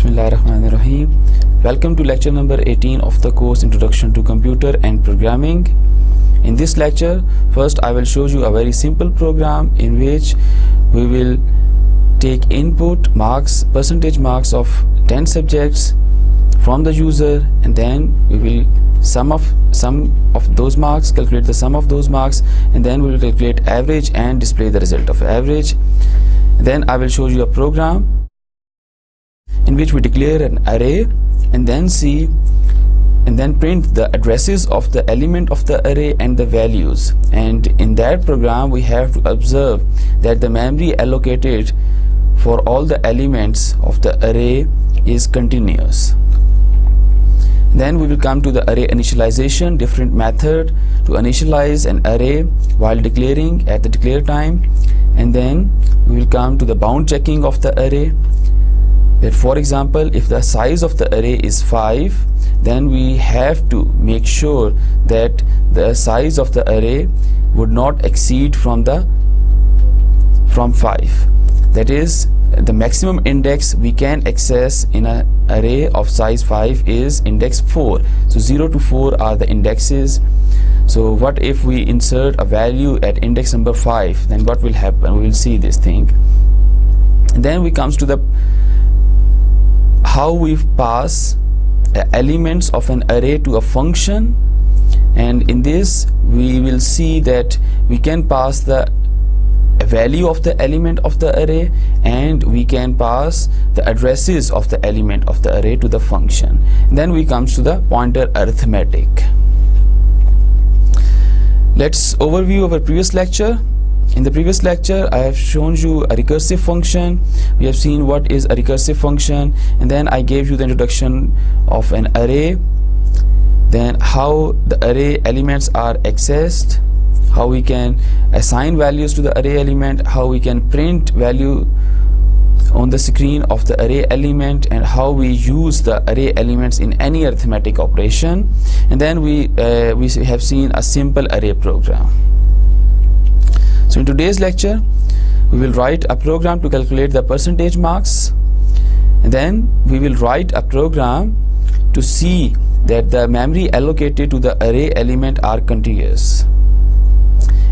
Bismillahirrahmanirrahim. Welcome to lecture number 18 of the course Introduction to Computer and Programming. In this lecture, first I will show you a very simple program in which we will take input marks, percentage marks of 10 subjects from the user, and then we will sum of those marks, calculate the sum of those marks, and then we will calculate average and display the result of average. Then I will show you a program in which we declare an array and then print the addresses of the element of the array and the values. And in that program we have to observe that the memory allocated for all the elements of the array is continuous. Then we will come to the array initialization, different method to initialize an array while declaring at the declare time. And then we will come to the bound checking of the array, that for example if the size of the array is 5, then we have to make sure that the size of the array would not exceed from 5. That is, the maximum index we can access in an array of size 5 is index 4. So 0 to 4 are the indexes. So what if we insert a value at index number 5, then what will happen? We will see this thing. And then we comes to the how we pass elements of an array to a function, and in this we will see that we can pass the value of the element of the array and we can pass the addresses of the element of the array to the function. And then we comes to the pointer arithmetic. Let's overview our previous lecture. In the previous lecture I have shown you a recursive function. We have seen what is a recursive function, and then I gave you the introduction of an array, then how the array elements are accessed, how we can assign values to the array element, how we can print value on the screen of the array element, and how we use the array elements in any arithmetic operation. And then we have seen a simple array program. So in today's lecture we will write a program to calculate the percentage marks, and then we will write a program to see that the memory allocated to the array element are contiguous.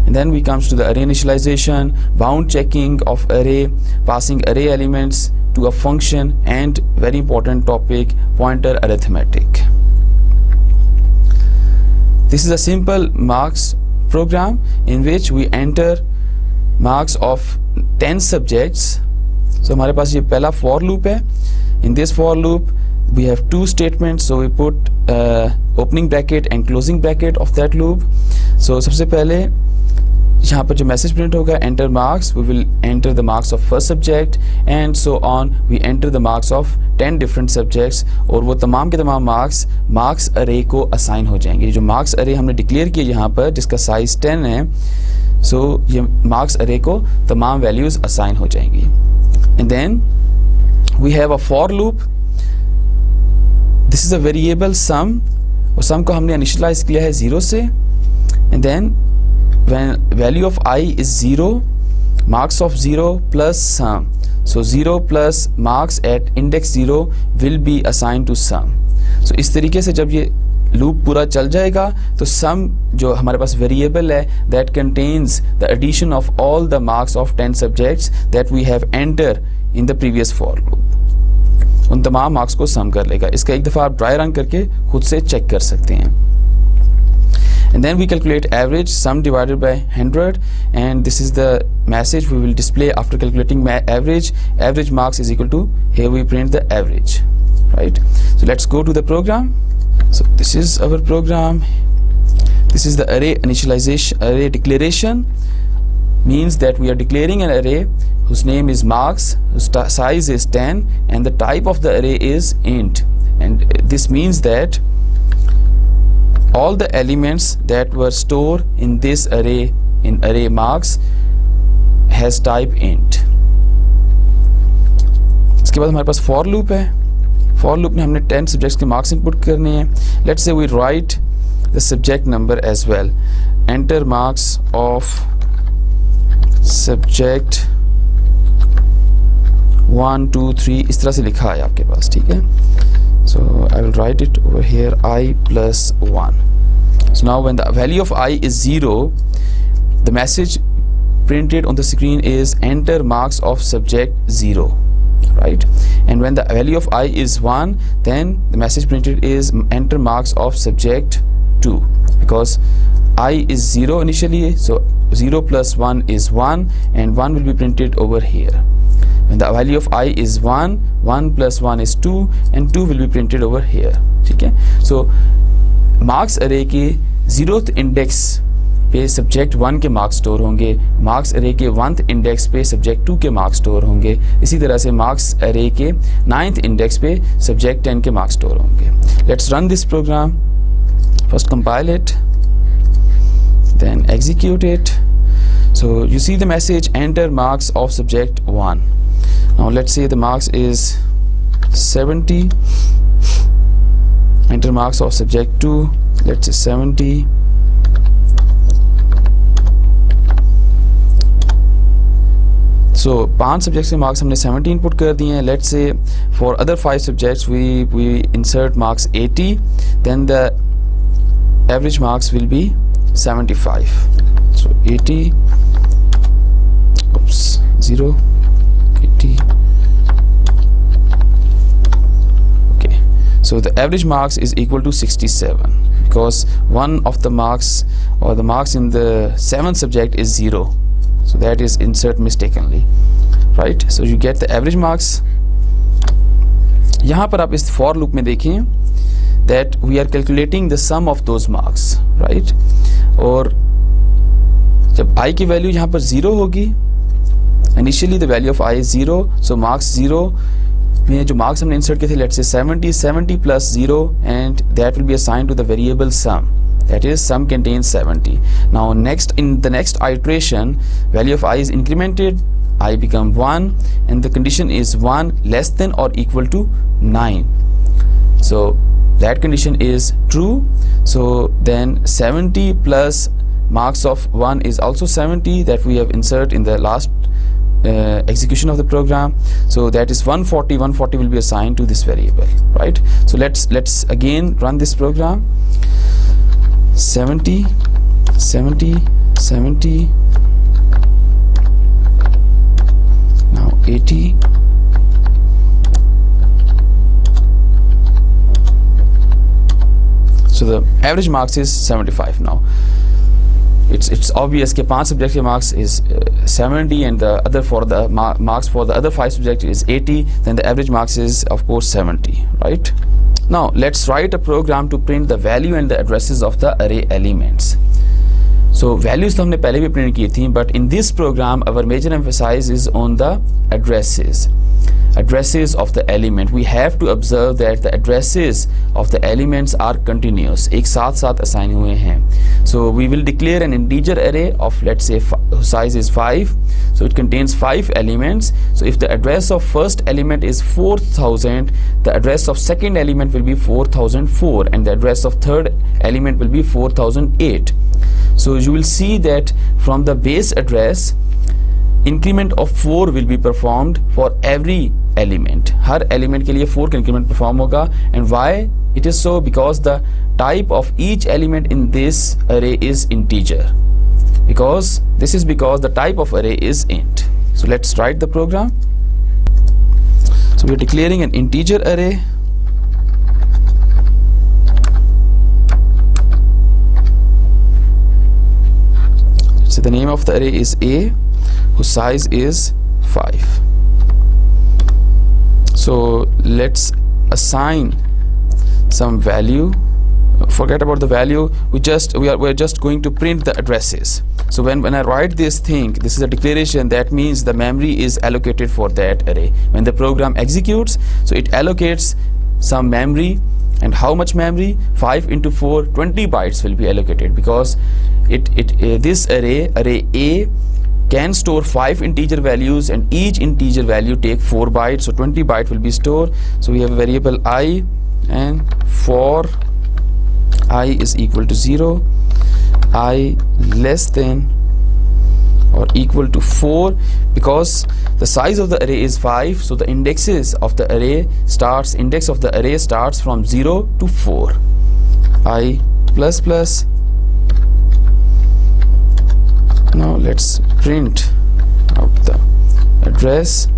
And then we comes to the array initialization, bound checking of array, passing array elements to a function, and very important topic, pointer arithmetic. This is a simple marks program in which we enter marks of 10 subjects. So हमारे पास ये पहला for loop है. In this for loop we have two statements, so we put opening bracket and closing bracket of that loop. So सबसे पहले यहाँ पर जो message print होगा, enter marks, we will enter the marks of first subject, and so on we enter the marks of 10 different subjects, और वो तमाम के तमाम marks array को assign हो जाएंगे. जो marks array हमने declare किया यहाँ पर जिसका size 10 है, so ये marks array को तमाम values assign हो जाएंगी. And then we have a for loop. This is a variable sum, और sum को हमने initialize किया है 0 से, and then when value of I is 0, marks of 0 plus sum, so 0 plus marks at index 0 will be assigned to sum. So इस तरीके से जब ये लूप पूरा चल जाएगा तो sum जो हमारे पास variable है, that contains the addition of all the marks of 10 subjects that we have entered in the previous for loop, उन तमाम मार्क्स को सम कर लेगा. इसका एक दफ़ा आप ड्राई रन करके खुद से चेक कर सकते हैं. And then we calculate average, sum divided by 100, and this is the message we will display after calculating average. Average marks is equal to, here we print the average, right? So let's go to the program. So this is our program. This is the array initialization. Array declaration means that we are declaring an array whose name is marks, whose size is 10, and the type of the array is int. And this means that all the elements that were stored in this array, in array marks, has type int. इसके बाद हमारे पास for loop है. For loop में हमने 10 subjects के marks input करने हैं. Let's say we write the subject number as well. Enter marks of subject 1 2 3 इस तरह से लिखा है आपके पास, ठीक है. So I will write it over here, I plus 1. So now when the value of I is 0, the message printed on the screen is enter marks of subject 0, right? And when the value of I is 1, then the message printed is enter marks of subject 2, because I is 0 initially, so 0 plus 1 is 1, and 1 will be printed over here. When the value of I is 1, 1 plus 1 is 2, and 2 will be printed over here, ठीक है. So marks array के 0th index पे subject 1 के marks store होंगे, marks अरे के 1th index पे subject 2 के मार्क्स स्टोर होंगे, इसी तरह से मार्क्स अरे के 9th इंडेक्स पे सब्जेक्ट 10 के मार्क्स स्टोर होंगे. Let's run this program. First compile it, then execute it. So you see the message enter marks of subject 1. Now let's say the marks is 70, enter marks of subject 2, let's say 70. So 5 subjects के marks हमने 70 input कर दिए हैं. Let's say for other 5 subjects we insert marks 80, then the average marks will be 75. So 80, oops, 0, 80. Okay, so the average marks is equal to 67, because one of the marks or the marks in the 7th subject is 0, so that is insert mistakenly, right? So you get the average marks. यहाँ पर आप इस for loop में देखें that we are calculating the sum of those marks, right? और जब I की value यहाँ पर 0 होगी, initially the value of I is 0, so marks 0 में जो marks हमने insert किए थे, let's say 70 plus 0, and that will be assigned to the variable sum, that is sum contains 70. Now next, in the next iteration, value of I is incremented, I become 1, and the condition is 1 less than or equal to 9. So that condition is true, so then 70 plus marks of 1 is also 70, that we have insert in the last execution of the program. So that is 140 will be assigned to this variable, right? So let's again run this program. 70 now 80, so the average marks is 75. Now it's obvious that 5 subjects के marks is 70, and the other for the marks for the other 5 subjects is 80, then the average marks is of course 70, right? Now let's write a program to print the value and the addresses of the array elements. So values तो हमने पहले भी print की थी, but in this program our major emphasis is on the addresses of the element. We have to observe that the addresses of the elements are continuous, एक साथ साथ assign हुए हैं. So we will declare an integer array of, let's say, size is 5, so it contains 5 elements. So if the address of first element is 4000, the address of second element will be 4004, and the address of third element will be 4008. So you will see that from the base address, increment of 4 will be performed for every element. Her element के लिए 4 का increment perform होगा. And why it is so? Because the type of each element in this array is integer. Because the type of array is int. So let's write the program. So we're declaring an integer array. So the name of the array is A, whose size is 5. So let's assign some value. Forget about the value. We're just going to print the addresses. So when I write this thing, this is a declaration, that means the memory is allocated for that array. When the program executes, so it allocates some memory. And how much memory? 5 into 4, 20 bytes will be allocated, because this array A can store 5 integer values, and each integer value take 4 bytes, so 20 bytes will be stored. So we have a variable I, and for I is equal to 0, I less than or equal to 4, because the size of the array is 5, so the index of the array starts from 0 to 4. I plus plus. Now let's print out the address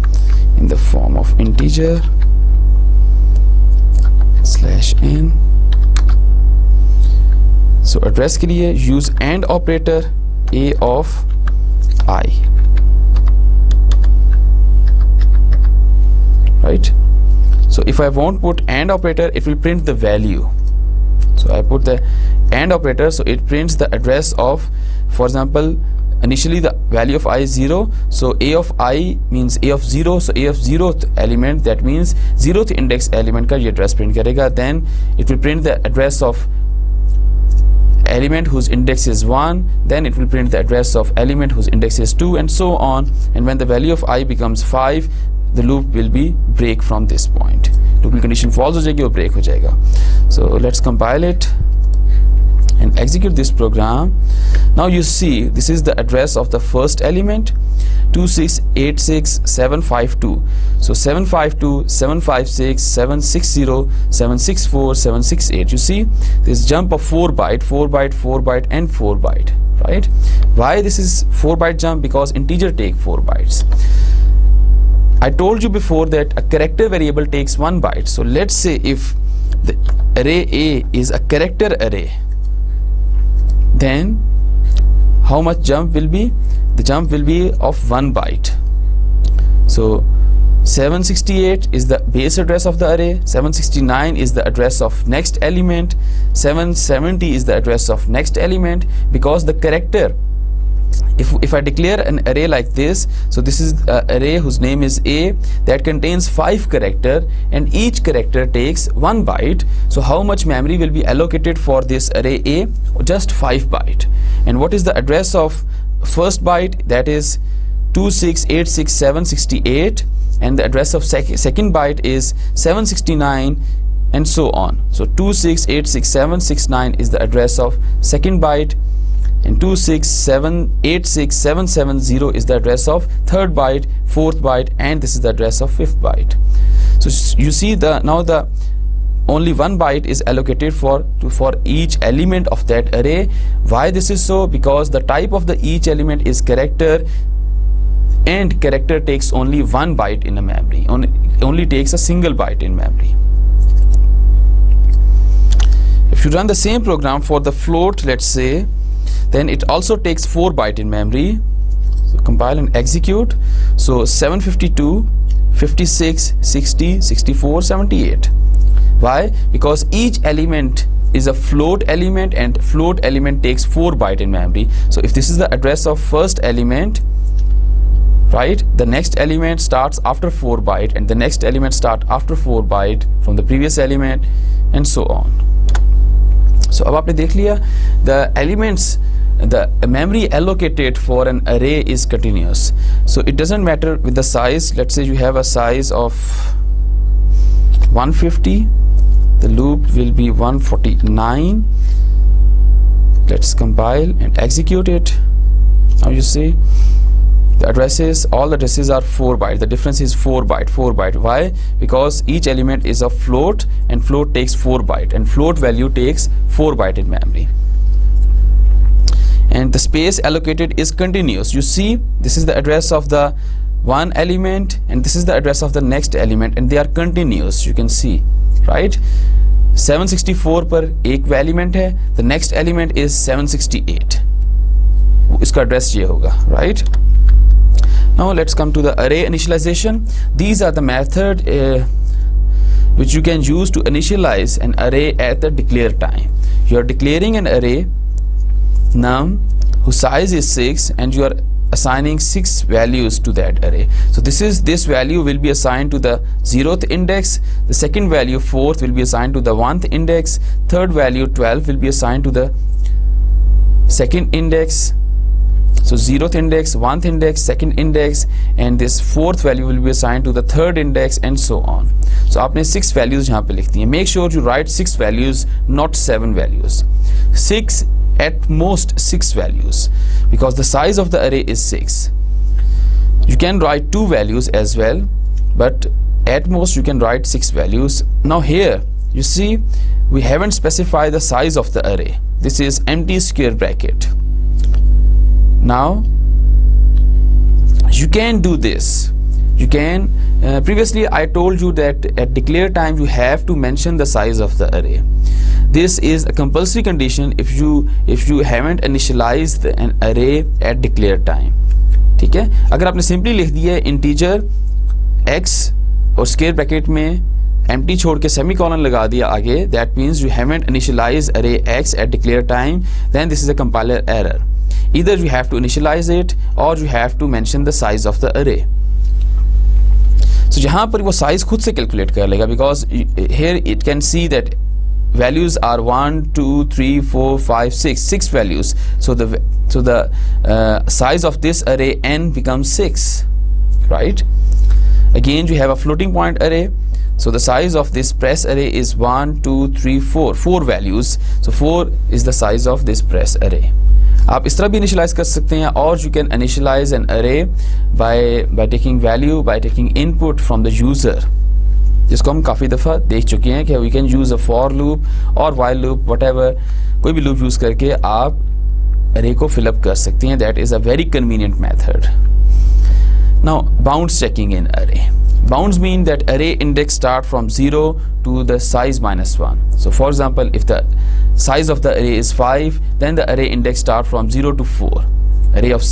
in the form of integer /n. So address के लिए use AND operator, a of I, right? So if I won't put AND operator, it will print the value. So I put the AND operator, so it prints the address of, for example, initially the value of I is 0, so a of I means a of 0, so a of 0th element, that means 0th index element का ये address print करेगा. Then it will print the address of element whose index is 1, then it will print the address of element whose index is 2, and so on. And when the value of I becomes 5, the loop will be break from this point. Loop condition false हो जाएगी और break हो जाएगा. So let's compile it and execute this program. Now you see this is the address of the first element, 2686752. So 752, 756, 760, 764, 768. You see this jump of 4 byte, 4 byte, 4 byte, and 4 byte, right? Why this is 4 byte jump? Because integer take 4 bytes. I told you before that a character variable takes 1 byte. So let's say if the array A is a character array, then how much jump will be? The jump will be of 1 byte. So 768 is the base address of the array, 769 is the address of next element, 770 is the address of next element, because the character, if I declare an array like this, so this is an array whose name is A, that contains 5 characters and each character takes 1 byte. So how much memory will be allocated for this array A? Just 5 byte. And what is the address of first byte? That is 2686768, and the address of second byte is 769, and so on. So 2686769 is the address of second byte, and 267867770 is the address of third byte, fourth byte, and this is the address of fifth byte. So you see now the only 1 byte is allocated for each element of that array. Why this is so? Because the type of the each element is character, and character takes only 1 byte in a memory, only takes a single byte in memory. If you run the same program for the float, let's say, then it also takes 4 byte in memory. So compile and execute. So 752, 56, 60, 64, 78. Why? Because each element is a float element, and float element takes 4 byte in memory. So if this is the address of first element, right, the next element starts after 4 byte, and the next element start after 4 byte from the previous element, and so on. So अब आपने देख लिया, the elements, the memory allocated for an array is continuous. So it doesn't matter with the size. Let's say you have a size of 150, the loop will be 149. Let's compile and execute it. Now you see the addresses, all the addresses are 4 byte. The difference is 4 byte, 4 byte. Why? Because each element is a float, and float takes 4 byte, and float value takes 4 byte in memory. And the space allocated is continuous. You see, this is the address of the one element, and this is the address of the next element, and they are continuous. You can see, right? 764 पर एक element है, the next element is 768. इसका address ये होगा, right? Now let's come to the array initialization. These are the method which you can use to initialize an array at the declare time. You are declaring an array num whose size is 6, and you are assigning 6 values to that array. So this value will be assigned to the 0th index, the second value 4th will be assigned to the 1st index, third value 12 will be assigned to the second index. So 0th index, 1st index, second index, and this 4th value will be assigned to the third index, and so on. So आपने 6 values यहाँ पे लिख दी हैं. Make sure you write 6 values, not 7 values. 6 at most 6 values because the size of the array is 6. You can write 2 values as well, but at most you can write 6 values. Now here you see we haven't specified the size of the array. This is empty square bracket. Now you can do this. You can previously I told you that at declare time you have to mention the size of the array. This is a compulsory condition if you haven't initialized an array at declare time. ठीक है, अगर आपने simply लिख दिया है integer x और square bracket में empty छोड़ के सेमीकोलन लगा दिया आगे, that means you haven't initialized array x at declare time, then this is a compiler error. Either you have to initialize it or you have to mention the size of the array. So यहाँ पर वो size खुद से calculate कर लेगा because here it can see that values are 1 2 3 4 5 6 values. So the size of this array n becomes 6, right? Again you have a floating point array, so the size of this press array is 1 2 3 4 values. So 4 is the size of this press array. आप इस तरह भी initialize कर सकते हैं, or you can initialize an array by taking value, by taking input from the user, जिसको हम काफ़ी दफ़ा देख चुके हैं कि we can use a for loop or while loop, whatever, कोई भी loop use करके आप array को fill up कर सकते हैं. That is a very convenient method. Now bounds checking in array. Bounds mean that array index start from 0 to the size -1. So for example, if the size of the array is 5, then the array index start from 0 to 4. Array of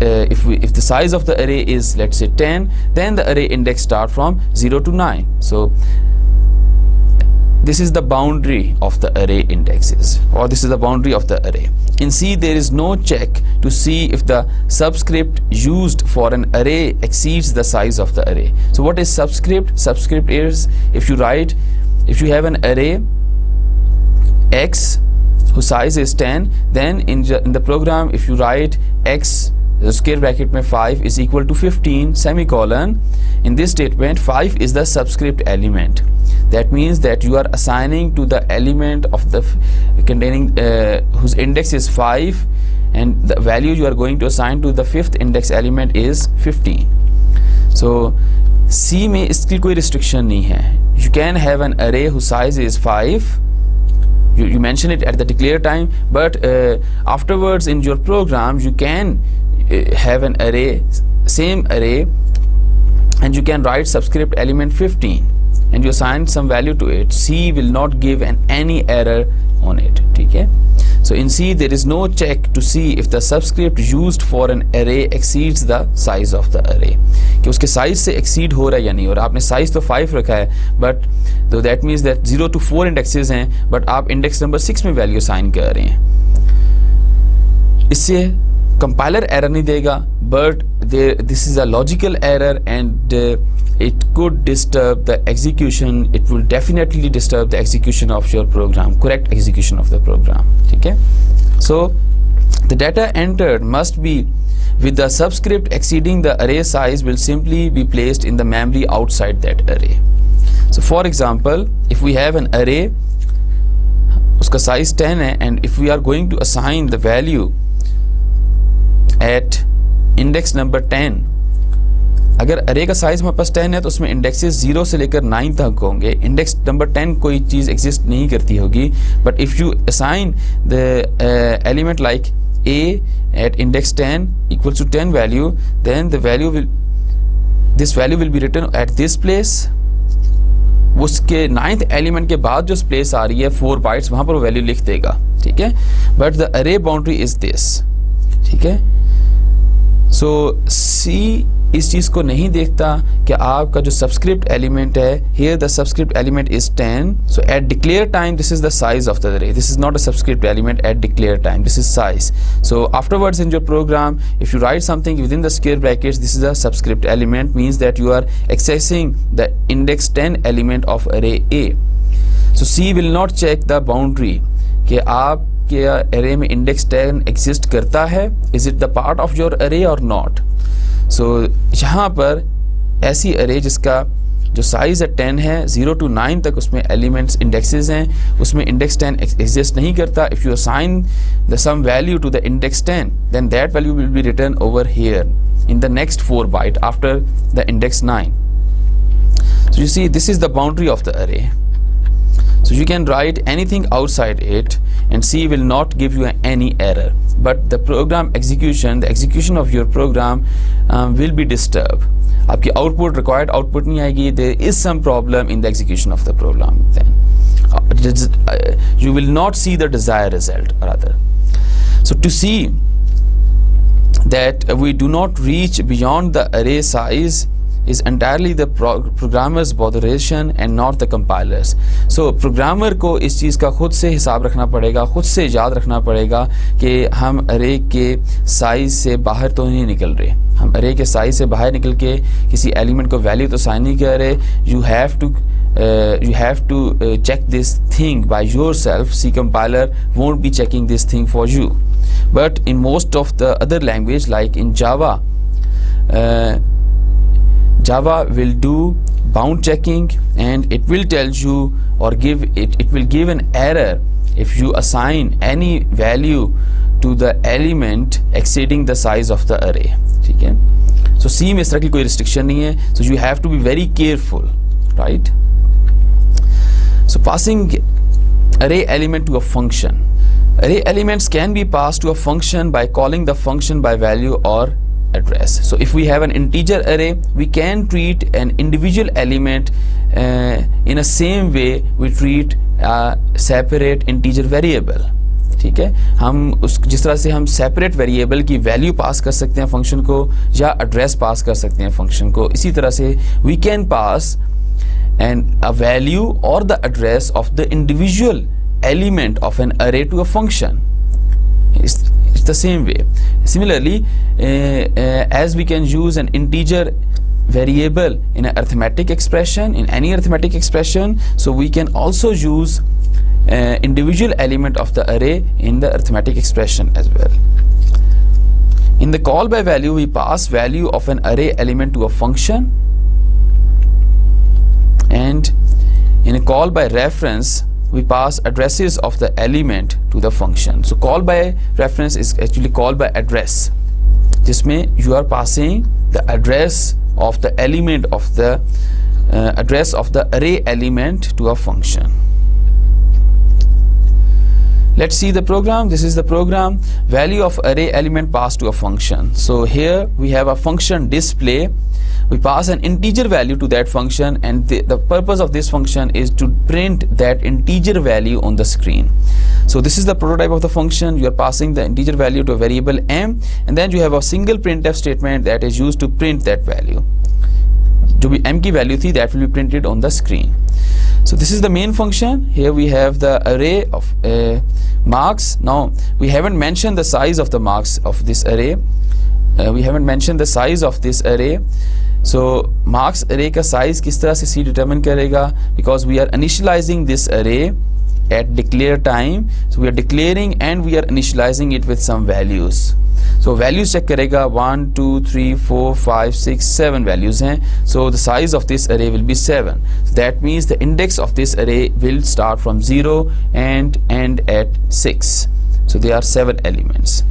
if the size of the array is, let's say, 10, then the array index start from 0 to 9. So this is the boundary of the array indexes, or this is the boundary of the array. In C there is no check to see if the subscript used for an array exceeds the size of the array. So what is subscript? Subscript is if you have an array x whose size is 10, then in the program if you write x the square bracket में 5 is equal to 15 semicolon, in this statement 5 is the subscript element. That means that you are assigning to the element of the containing whose index is 5, and the value you are going to assign to the 5th index element is 15. So C में इसकी कोई restriction नहीं है. You can have an array whose size is 5. You mention it at the declare time, but afterwards in your program you can have an array, same array, and you can write subscript element 15 and you assign some value to it. C will not give any error on it. ठीक है? So in C there is no check to see if the subscript used for an array exceeds the size of the array, कि उसके size से exceed हो रहा है या नहीं. और आपने size तो 5 रखा है, but though that means that 0 to 4 indexes हैं, but आप index number 6 में value assign कर रहे हैं. इससे compiler error नहीं देगा, but this is a logical error and it could disturb the execution. It will definitely disturb the execution of your program, correct execution of the program. ठीक है? So the data entered must be with the subscript exceeding the array size will simply be placed in the memory outside that array. So for example, if we have an array, उसका size 10 है, and if we are going to assign the value at index number 10, अगर अरे का size हमारे पास 10 है तो उसमें indexes 0 से लेकर 9 तक होंगे. इंडेक्स नंबर 10 कोई चीज़ एग्जिस्ट नहीं करती होगी, but if you assign the element like a at index 10 equals to 10 value, then the value will be written at this place. उसके 9th एलिमेंट के बाद जो स्पेस आ रही है 4 बाइट्स, वहाँ पर वो वैल्यू लिख देगा. ठीक है, बट द अरे बाउंड्री इज दिस. ठीक है, सो सी इस चीज़ को नहीं देखता कि आपका जो सबस्क्रिप्ट एलिमेंट है, here the subscript element is 10, so at declare time this is the size of the array. This is not a subscript element at declare time, this is size. So afterwards in your program, if you write something within the square brackets, this is a subscript element, means that you are accessing the index 10 element of array A. So C will not check the boundary कि आप के array में index 10 exist करता है, is it the part of your array or not. So यहाँ पर ऐसी array जिसका जो साइज है 10 है, 0 to 9 तक उसमें एलिमेंट्स इंडेक्सेस हैं, उसमें इंडेक्स 10 एग्जिस्ट नहीं करता. If you assign the some value to the index 10, then that value will be return over here in the next 4 byte after the index 9. So you see, this is the boundary of the array. So you can write anything outside it and C will not give you any error, but the program execution, the execution of your program will be disturbed. आपकी output, required output नहीं आएगी. There is some problem in the execution of the program. Then you will not see the desired result rather. So to see that we do not reach beyond the array size is entirely the programmer's botheration and not the compilers. So programmer को इस चीज़ का खुद से हिसाब रखना पड़ेगा, खुद से याद रखना पड़ेगा कि हम array के साइज से बाहर तो नहीं निकल रहे, हम array के साइज से बाहर निकल के किसी एलिमेंट को वैल्यू तो साइन नहीं कर रहे. You have to check this thing by yourself. C compiler won't be checking this thing for you. But in most of the other language, like in Java, Java will do bound checking, and it will tell you or it will give an error if you assign any value to the element exceeding the size of the array. ठीक है? So C में इस तरह की कोई restriction नहीं है. So you have to be very careful, right? So passing array element to a function. Array elements can be passed to a function by calling the function by value or address. So if we have an integer array, we can treat an individual element in the same way we treat a separate integer variable. ठीक है, हम उस जिस तरह से हम separate variable की value pass कर सकते हैं फंक्शन को या एड्रेस पास कर सकते हैं फंक्शन को, इसी तरह से we can pass and a value or the address of the individual element of an array to a function. It's the same way. Similarly, as we can use an integer variable in an arithmetic expression, in any arithmetic expression, so we can also use individual element of the array in the arithmetic expression as well. In the call by value, we pass value of an array element to a function, and in a call by reference we pass addresses of the element to the function. So call by reference is actually call by address, जिसमें you are passing the address of the element of the address of the array element to a function. Let's see the program. This is the program. Value of array element passed to a function. So here we have a function display. We pass an integer value to that function, and the purpose of this function is to print that integer value on the screen. So this is the prototype of the function. You are passing the integer value to a variable m, and then you have a single printf statement that is used to print that value. जो भी m की value थी, that will be printed on the screen. So this is the main function. Here we have the array of marks. Now we haven't mentioned the size of the marks of this array. We haven't mentioned the size of this array. So marks array का size किस तरह से C determine करेगा? Because we are initializing this array at declare time. So we are declaring and we are initializing it with some values. So values check करेगा 1, 2, 3, 4, 5, 6, 7 values हैं. So the size of this array will be 7. So that means the index of this array will start from 0 and end at 6. So there are 7 elements.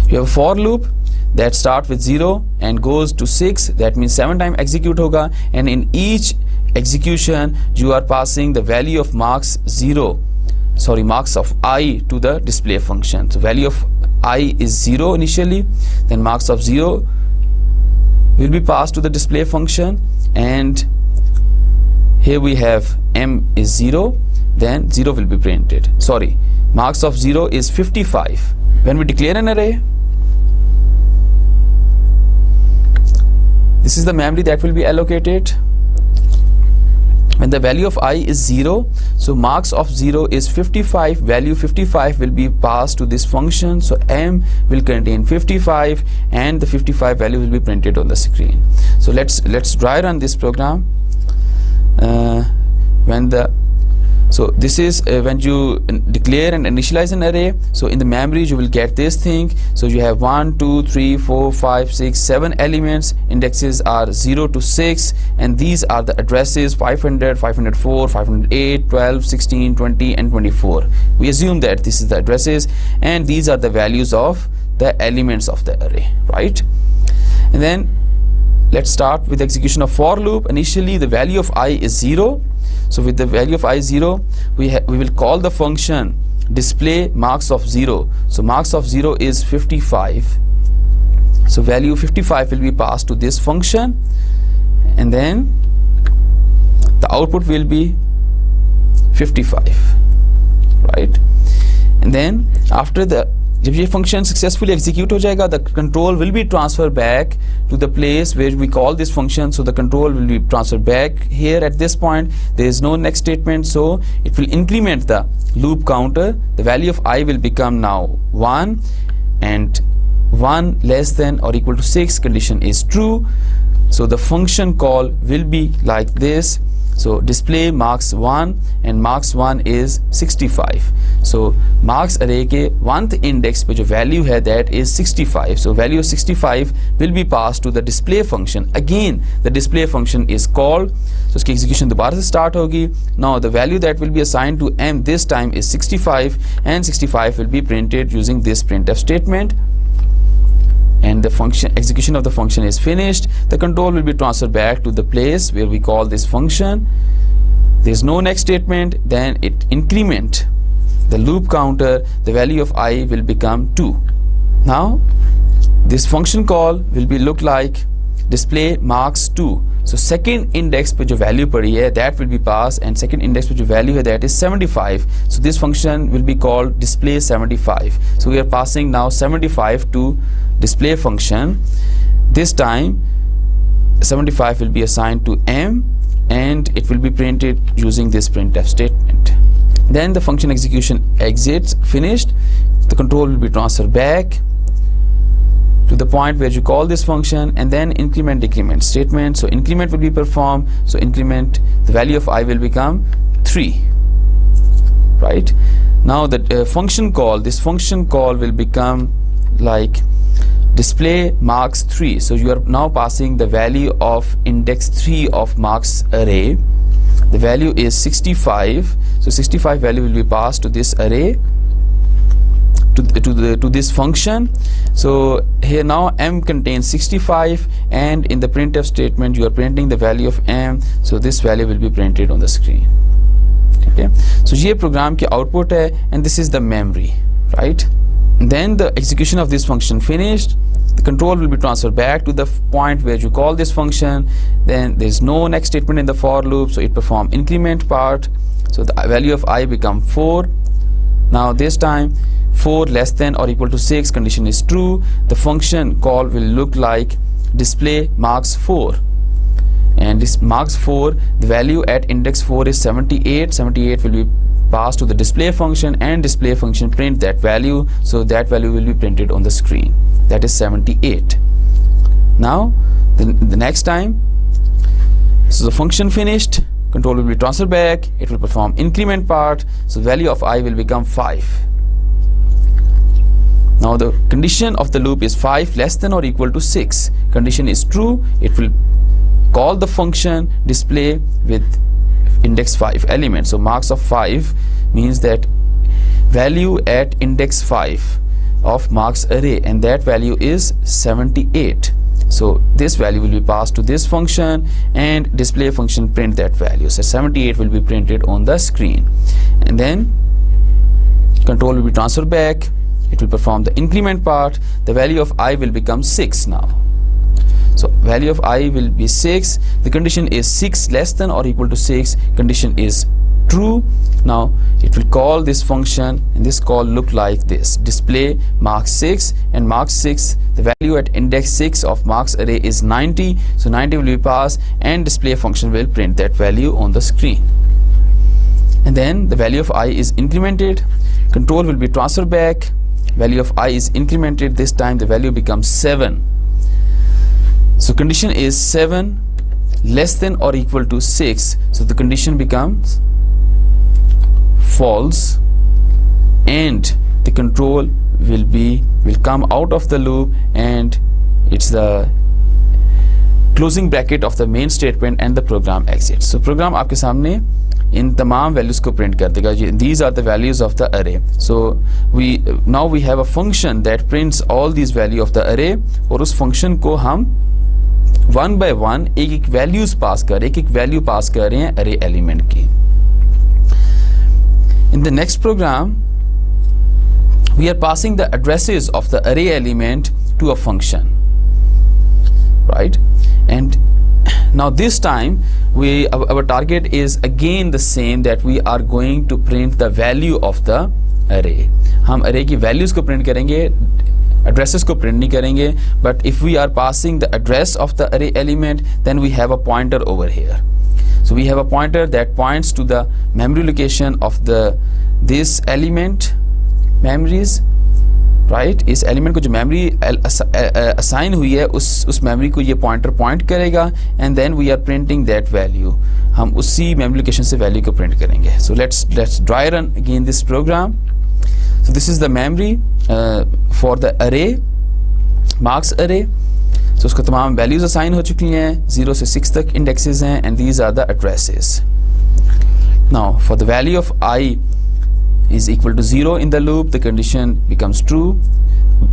You have a for loop that starts with 0 and goes to 6. That means 7 times execute होगा, and in each execution you are passing the value of marks of I to the display function. So value of I is 0 initially, then marks of 0 will be passed to the display function, and here we have m is 0, then 0 will be printed. Sorry, marks of 0 is 55. When we declare an array, this is the memory that will be allocated. When the value of I is 0, so marks of 0 is 55, value 55 will be passed to this function. So m will contain 55 and the 55 value will be printed on the screen. So let's dry run this program. When the So this is when you declare and initialize an array. So in the memory you will get this thing. So you have 1 2 3 4 5 6 7 elements. Indexes are 0 to 6, and these are the addresses 500, 504, 508, 12, 16, 20 and 24. We assume that this is the addresses, and these are the values of the elements of the array, right? And then let's start with execution of for loop. Initially the value of I is 0. So with the value of I 0, we will call the function display marks of 0. So marks of 0 is 55. So value 55 will be passed to this function, and then the output will be 55, right? And then after the जब ये function successfully execute हो जाएगा, the control will be transferred back to the place where we call this function. So the control will be transferred back here. At this point there is no next statement, so it will increment the loop counter. The value of I will become now 1, and 1 less than or equal to 6 condition is true. So the function call will be like this. So display marks 1, and marks 1 is 65. So marks array के 1th index पे जो value है that is 65. So value of 65 will be passed to the display function. Again the display function is called. So उसकी execution दोबारा से start होगी. Now the value that will be assigned to m this time is 65, and 65 will be printed using this printf statement. And the function execution of the function is finished. The control will be transferred back to the place where we call this function. There is no next statement. Then it increment the loop counter. The value of I will become 2. Now this function call will be look like display marks 2. So second index पे जो value पड़ी है that will be passed, and second index पे जो value है that is 75. So this function will be called display 75. So we are passing now 75 to display function. This time 75 will be assigned to m, and it will be printed using this printf statement. Then the function execution exits finished. The control will be transferred back to the point where you call this function, and then increment decrement statement. So increment will be performed. So increment, the value of I will become 3, right? Now the function call, this function call will become like display marks 3. So you are now passing the value of index 3 of marks array. The value is 65. So 65 value will be passed to this array, to this function. So here now m contains 65, and in the printf statement you are printing the value of m. So this value will be printed on the screen. Okay, so ये program की output है, and this is the memory, right? And then the execution of this function finished. The control will be transferred back to the point where you call this function. Then there is no next statement in the for loop, so it perform increment part. So the value of I become 4. Now this time 4 less than or equal to 6 condition is true. The function call will look like display marks 4, and this marks 4, the value at index 4 is 78. 78 will be passed to the display function, and display function print that value. So that value will be printed on the screen, that is 78. Now the next time, so the function finished, control will be transferred back, it will perform increment part. So the value of I will become 5. Now the condition of the loop is 5 less than or equal to 6. Condition is true. It will call the function display with index 5 element. So marks of 5 means that value at index 5 of marks array, and that value is 78. So this value will be passed to this function, and display function print that value. So 78 will be printed on the screen, and then control will be transferred back. It will perform the increment part. The value of I will become 6 now. So value of I will be 6. The condition is 6 less than or equal to 6. Condition is true. Now it will call this function, and this call look like this: display marks 6, and marks 6, the value at index 6 of marks array is 90. So 90 will be passed, and display function will print that value on the screen. And then the value of I is incremented. Control will be transferred back. Value of I is incremented. This time the value becomes 7. So condition is 7 less than or equal to 6. So the condition becomes false, and the control will come out of the loop, and it's the closing bracket of the main statement and the program exits. So program आपके सामने इन तमाम values को print कर देगा. These are the values of the array. So now we have a function that prints all these value of the array, और उस function को हम one by one एक values पास कर एक value पास कर रहे हैं array element की. In the next program, we are passing the addresses of the array element to a function, right? And now this time our target is again the same, that we are going to print the value of the array. हम array की values को print करेंगे, addresses को print नहीं करेंगे. But if we are passing the address of the array element, then we have a pointer over here. So we have a pointer that points to the memory location of this element memories, right? इस element को जो memory assign हुई है उस memory को ये pointer point करेगा, and then we are printing that value. हम उसी memory location से value को print करेंगे. So let's dry run again this program. So this is the memory for the array, marks array. So उसको तमाम values assign हो चुकी हैं, 0 से 6 तक indexes हैं, and these are the addresses. Now for the value of I is equal to 0 in the loop, the condition becomes true.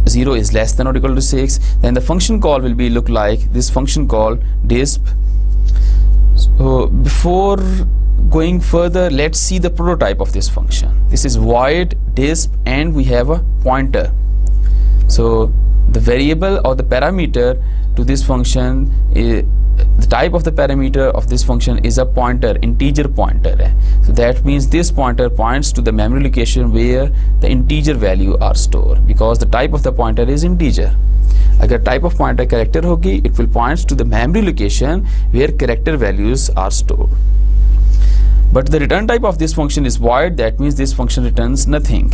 0 is less than or equal to 6. Then the function call will be look like this function call disp. So before going further, let's see the prototype of this function. This is void disp, and we have a pointer. So the variable or the parameter to this function is, the type of the parameter of this function is a pointer, integer pointer. So that means this pointer points to the memory location where the integer value are stored, because the type of the pointer is integer. अगर type of pointer character होगी, it will point to the memory location where character values are stored. But the return type of this function is void. That means this function returns nothing.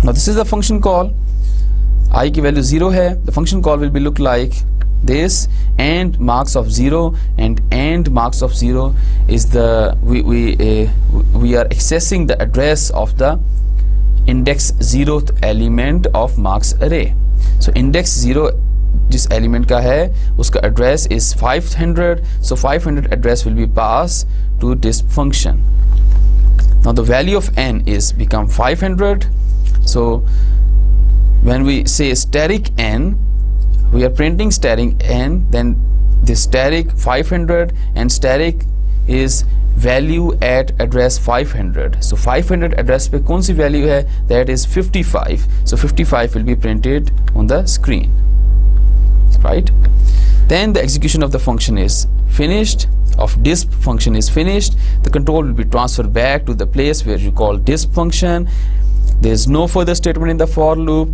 Now this is the function call. I की value 0 है. The function call will be look like this, and marks of 0, and marks of 0 is the we are accessing the address of the index 0th element of marks array. So index 0 जिस element का है उसका address is 500. So 500 address will be passed to this function. Now the value of n is become 500. So when we say static n, we are printing static n, then this static 500, and static is value at address 500. So 500 address पे कौन सी value है? That is 55. So 55 will be printed on the screen, right? Then the execution of the function is finished, of disp function is finished. The control will be transferred back to the place where you call disp function. There is no further statement in the for loop.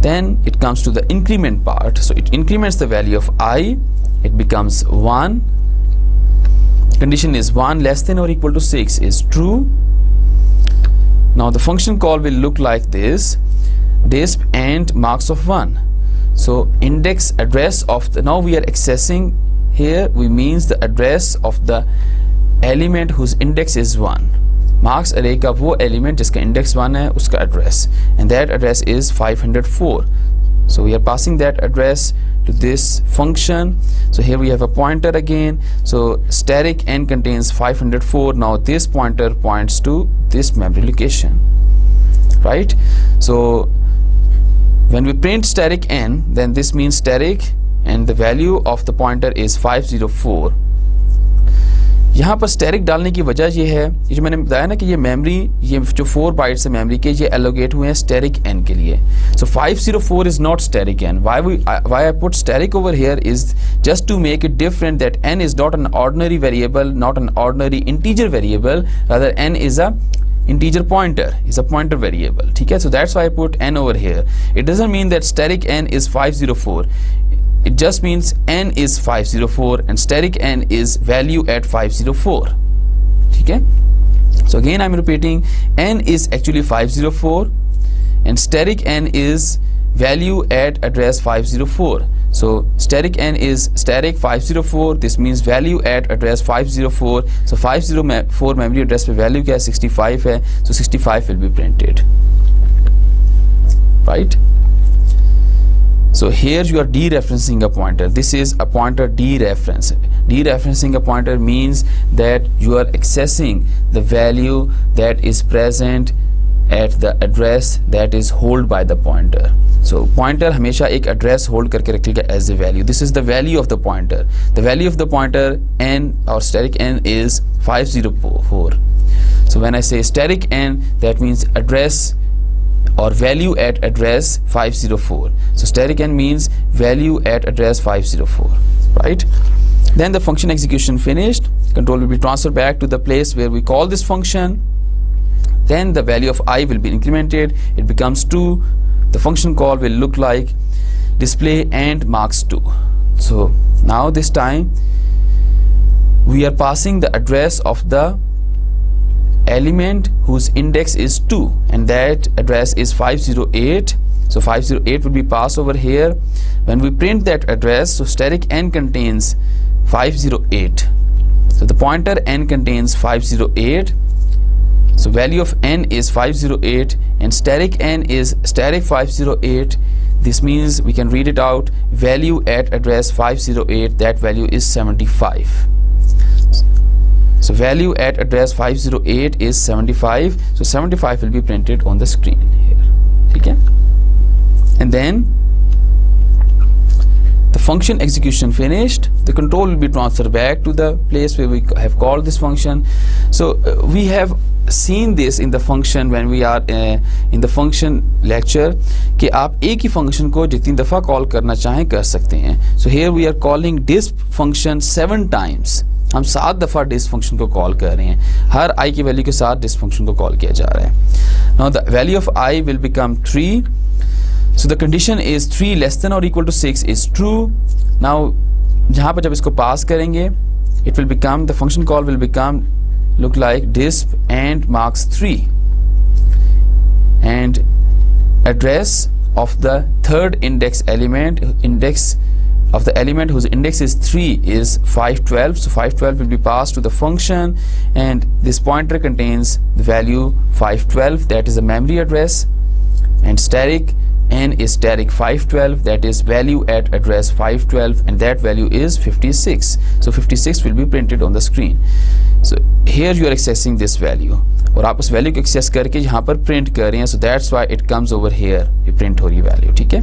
Then it comes to the increment part. So it increments the value of I. It becomes 1. Condition is 1 less than or equal to 6 is true. Now the function call will look like this: disp and marks of 1. So index address of the, now we are accessing here, we means the address of the element whose index is 1. Marks array का वो element जिसका index 1 है उसका address, and that address is 504. So we are passing that address to this function. So here we have a pointer again. So static n contains 504. Now this pointer points to this memory location, right? So when we print static n, then this means static, and the value of the pointer is 504. यहाँ पर static डालने की वजह ये है, ये जो मैंने बताया ना कि ये मेमोरी, ये जो 4 बाइट्स है मेमोरी के, ये allocate हुए हैं static n के लिए. So 504 is not static n. Why I put static over here is just to make it different, that n is not an ordinary variable, not an ordinary integer variable, rather n is a integer pointer, is a pointer variable. ठीक है? So that's why I put n over here. It doesn't mean that static n is 504. It just means n is 504 and static n is value at 504. ठीक है? So again I'm repeating, n is actually 504 and static n is value at address 504. So static n is static 504. This means value at address 504. So 504 memory address पे value क्या है 65 है. So 65 will be printed. Right? So here you are dereferencing a pointer. This is a pointer dereference. Dereferencing a pointer means that you are accessing the value that is present at the address that is held by the pointer. So pointer हमेशा एक address hold करके रखेगा as a value. This is the value of the pointer. The value of the pointer n or static n is 504. So when I say static n, that means address or value at address 504. So static n means value at address 504, right? Then the function execution finished. Control will be transferred back to the place where we call this function. Then the value of I will be incremented. It becomes 2. The function call will look like display and marks 2. So now this time we are passing the address of the element whose index is 2, and that address is 508. So 508 will be passed over here. When we print that address, so static n contains 508. So the pointer n contains 508. So value of n is 508 and static n is static 508. This means we can read it out, value at address 508, that value is 75. So value at address 508 is 75. So 75 will be printed on the screen here. Okay? And then the function execution finished. The control will be transferred back to the place where we have called this function. So we have seen this in the function when we are in the function lecture कि आप एक ही function को जितनी दफ़ा call करना चाहें कर सकते हैं. So here we are calling disp function 7 times. हम 7 दफ़ा disp function को कॉल कर रहे हैं. हर i की वैल्यू के साथ disp function को कॉल किया जा रहा है. Now the value of I will become 3. So the condition is 3 less than or equal to 6 is true. Now जहाँ पर जब इसको पास करेंगे, it will become, the function call will become look like disp and marks 3, and address of the third index element, index of the element whose index is 3 is 512. So 512 will be passed to the function, and this pointer contains the value 512, that is a memory address, and static n is static 512, that is value at address 512, and that value is 56. So 56 will be printed on the screen. So here you are accessing this value, और आप उस value को access करके यहाँ पर print कर रहे हैं. So that's why it comes over here. ये प्रिंट हो रही वैल्यू, ठीक है.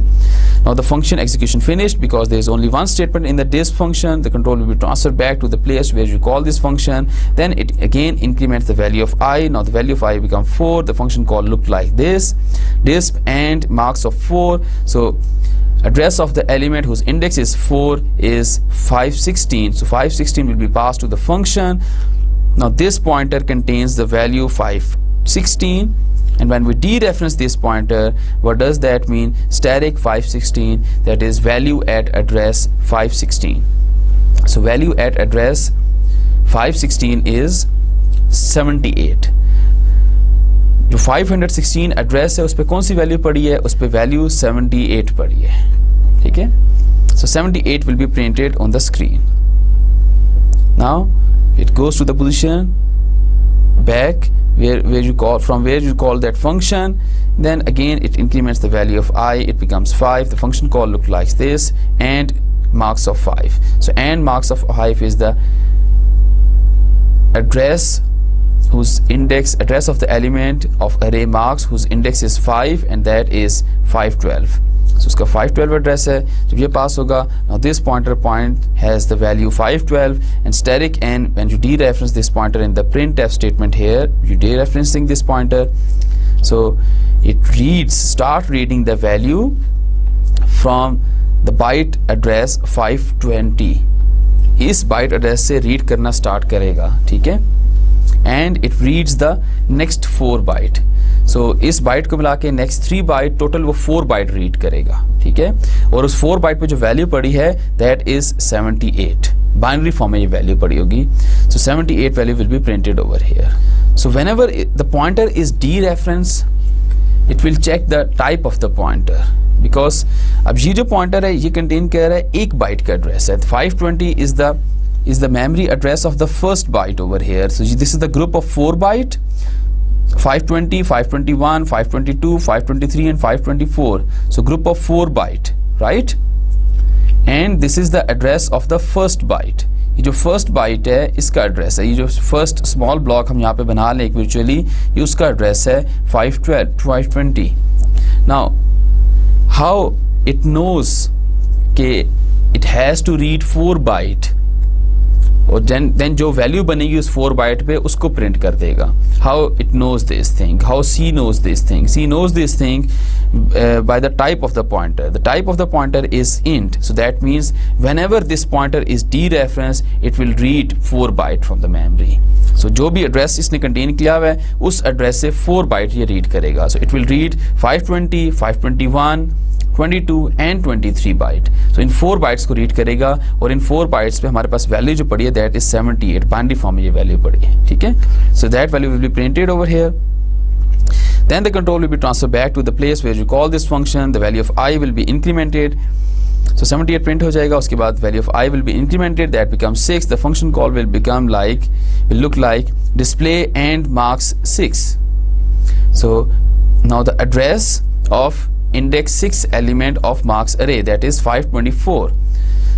Now the function execution finished because there is only one statement in the disp function. The control will be transferred back to the place where you call this function. Then it again increments the value of I. Now the value of I become 4. The function call looked like this, disp and marks of 4. So address of the element whose index is 4 is 516. So 516 will be passed to the function. Now this pointer contains the value 516, and when we dereference this pointer, what does that mean? Static 516, that is value at address 516. So value at address 516 is 78. जो 516 address है उस पर कौन सी value पड़ी है? उस पर value 78 पड़ी है, ठीक है. So 78 will be printed on the screen. Now it goes to the position back where you call, from where you call that function. Then again it increments the value of I. It becomes 5. The function call looks like this, and marks of 5. So and marks of 5 is the address whose index, address of the element of array marks whose index is 5, and that is 512. So उसका 512 address है. जब ये पास होगा, now this pointer point has the value 512, and static n, when you dereference this pointer in the printf statement here, you dereferencing this pointer, so it reads, start reading the value from the byte address 520. इस byte address से read करना start करेगा, ठीक है. And it reads the next 4 byte. So इस bite को मिला के नेक्स्ट 3 बाइट, टोटल वो 4 बाइट रीड करेगा, ठीक है. और उस 4 बाइट पे जो वैल्यू पड़ी है दैट इज 78. बाइनरी फॉर्म में ये वैल्यू पड़ी होगी. सो 78 value will be printed over here. So whenever the pointer is dereference, it will check the type of the pointer, because अब ये जो pointer है ये contain कर रहा है 1 byte का address है. 520 is the memory address of the first byte over here. So this is the group of 4 byte, 520, 521, 522, 523 and 524. So group of 4 byte, right? And this is the address of the first byte. ये जो first bite है इसका address है, ये जो first small block हम यहाँ पे बना लें वर्चुअली, ये उसका एड्रेस है 520. नाउ हाउ इट नोज के it has to read 4 byte, और देन जो वैल्यू बनेगी उस 4 बाइट पे उसको प्रिंट कर देगा. How it knows this thing, how C knows this thing, C knows this thing by the type of the pointer. The type of the pointer is int, so that means whenever this pointer is dereferenced, it will read 4 byte from the memory. So जो भी address इसने contain किया हुआ है उस address से 4 bite ये read करेगा. So it will read 520, 521, 22 and 23 byte. So इन 4 बाइट्स को रीड करेगा, और इन 4 बाइट्स पे हमारे पास वैल्यू जो पड़ी है दैट इज 78. बाइनरी फॉर्म में ये वैल्यू पड़ी है, ठीक है. So that value will be printed over here. Then the control will be transferred back to the place where you call this function. The value of I will be incremented. So 78 print हो जाएगा. उसके बाद value of I will be incremented. That becomes 6. The function call will look like display and marks 6. So now the address of index 6 element of marks array, that is 524.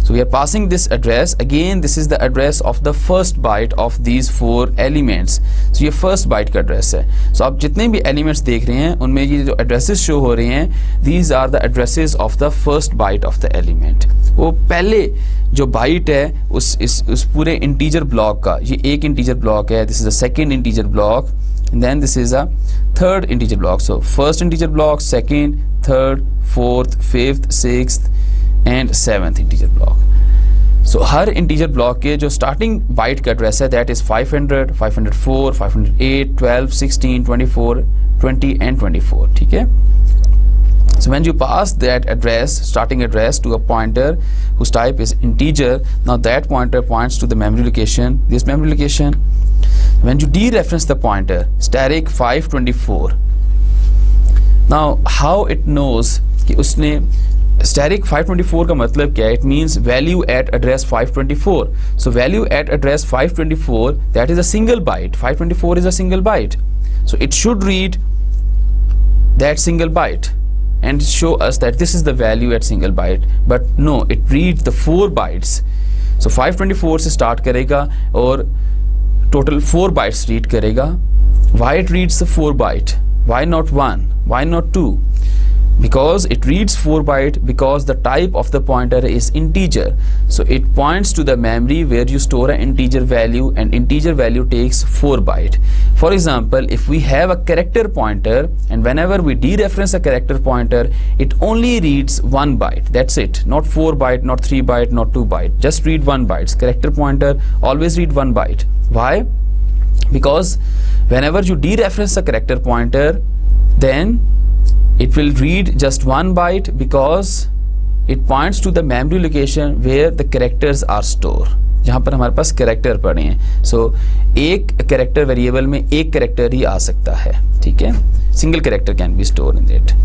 So we are passing this address. Again, this is the address of the first byte of these 4 elements. So ये first byte का address है. So आप जितने भी elements देख रहे हैं उनमें ये जो addresses show हो रहे हैं, these are the addresses of the first byte of the element. वो पहले जो byte है उस पूरे integer block का, ये एक integer block है. This is the second integer block, and then this is a third integer block. So first integer block, second, third, fourth, fifth, sixth and 7th integer block. So her integer block के जो starting byte का address है that is 500, 504, 508, 12, 16, 24, 20 and 24, ठीक है. So when you pass that address, starting address, to a pointer whose type is integer, now that pointer points to the memory location, this memory location. When you dereference the pointer, static 524. Now how it knows कि उसने static 524 का मतलब क्या है? It means value at address 524. So value at address 524, that is a single byte. 524 is a single byte. So it should read that single byte and show us that this is the value at single byte. But no, it reads the 4 bytes. So 524 से start करेगा और total 4 bytes read करेगा. Why it reads the 4 byte? Why not 1? Why not 2? Because it reads 4 byte because the type of the pointer is integer. So it points to the memory where you store an integer value, and integer value takes 4 byte. For example, if we have a character pointer and whenever we dereference a character pointer, it only reads 1 byte. That's it. Not 4 byte, not 3 byte, not 2 byte. Just read 1 byte. Character pointer always read 1 byte. Why? Because whenever you dereference a character pointer, then it will read just 1 byte because it points to the memory location where the characters are stored, जहाँ पर हमारे पास character पड़े हैं. So एक character variable में एक character ही आ सकता है, ठीक है. Single character can be stored in it.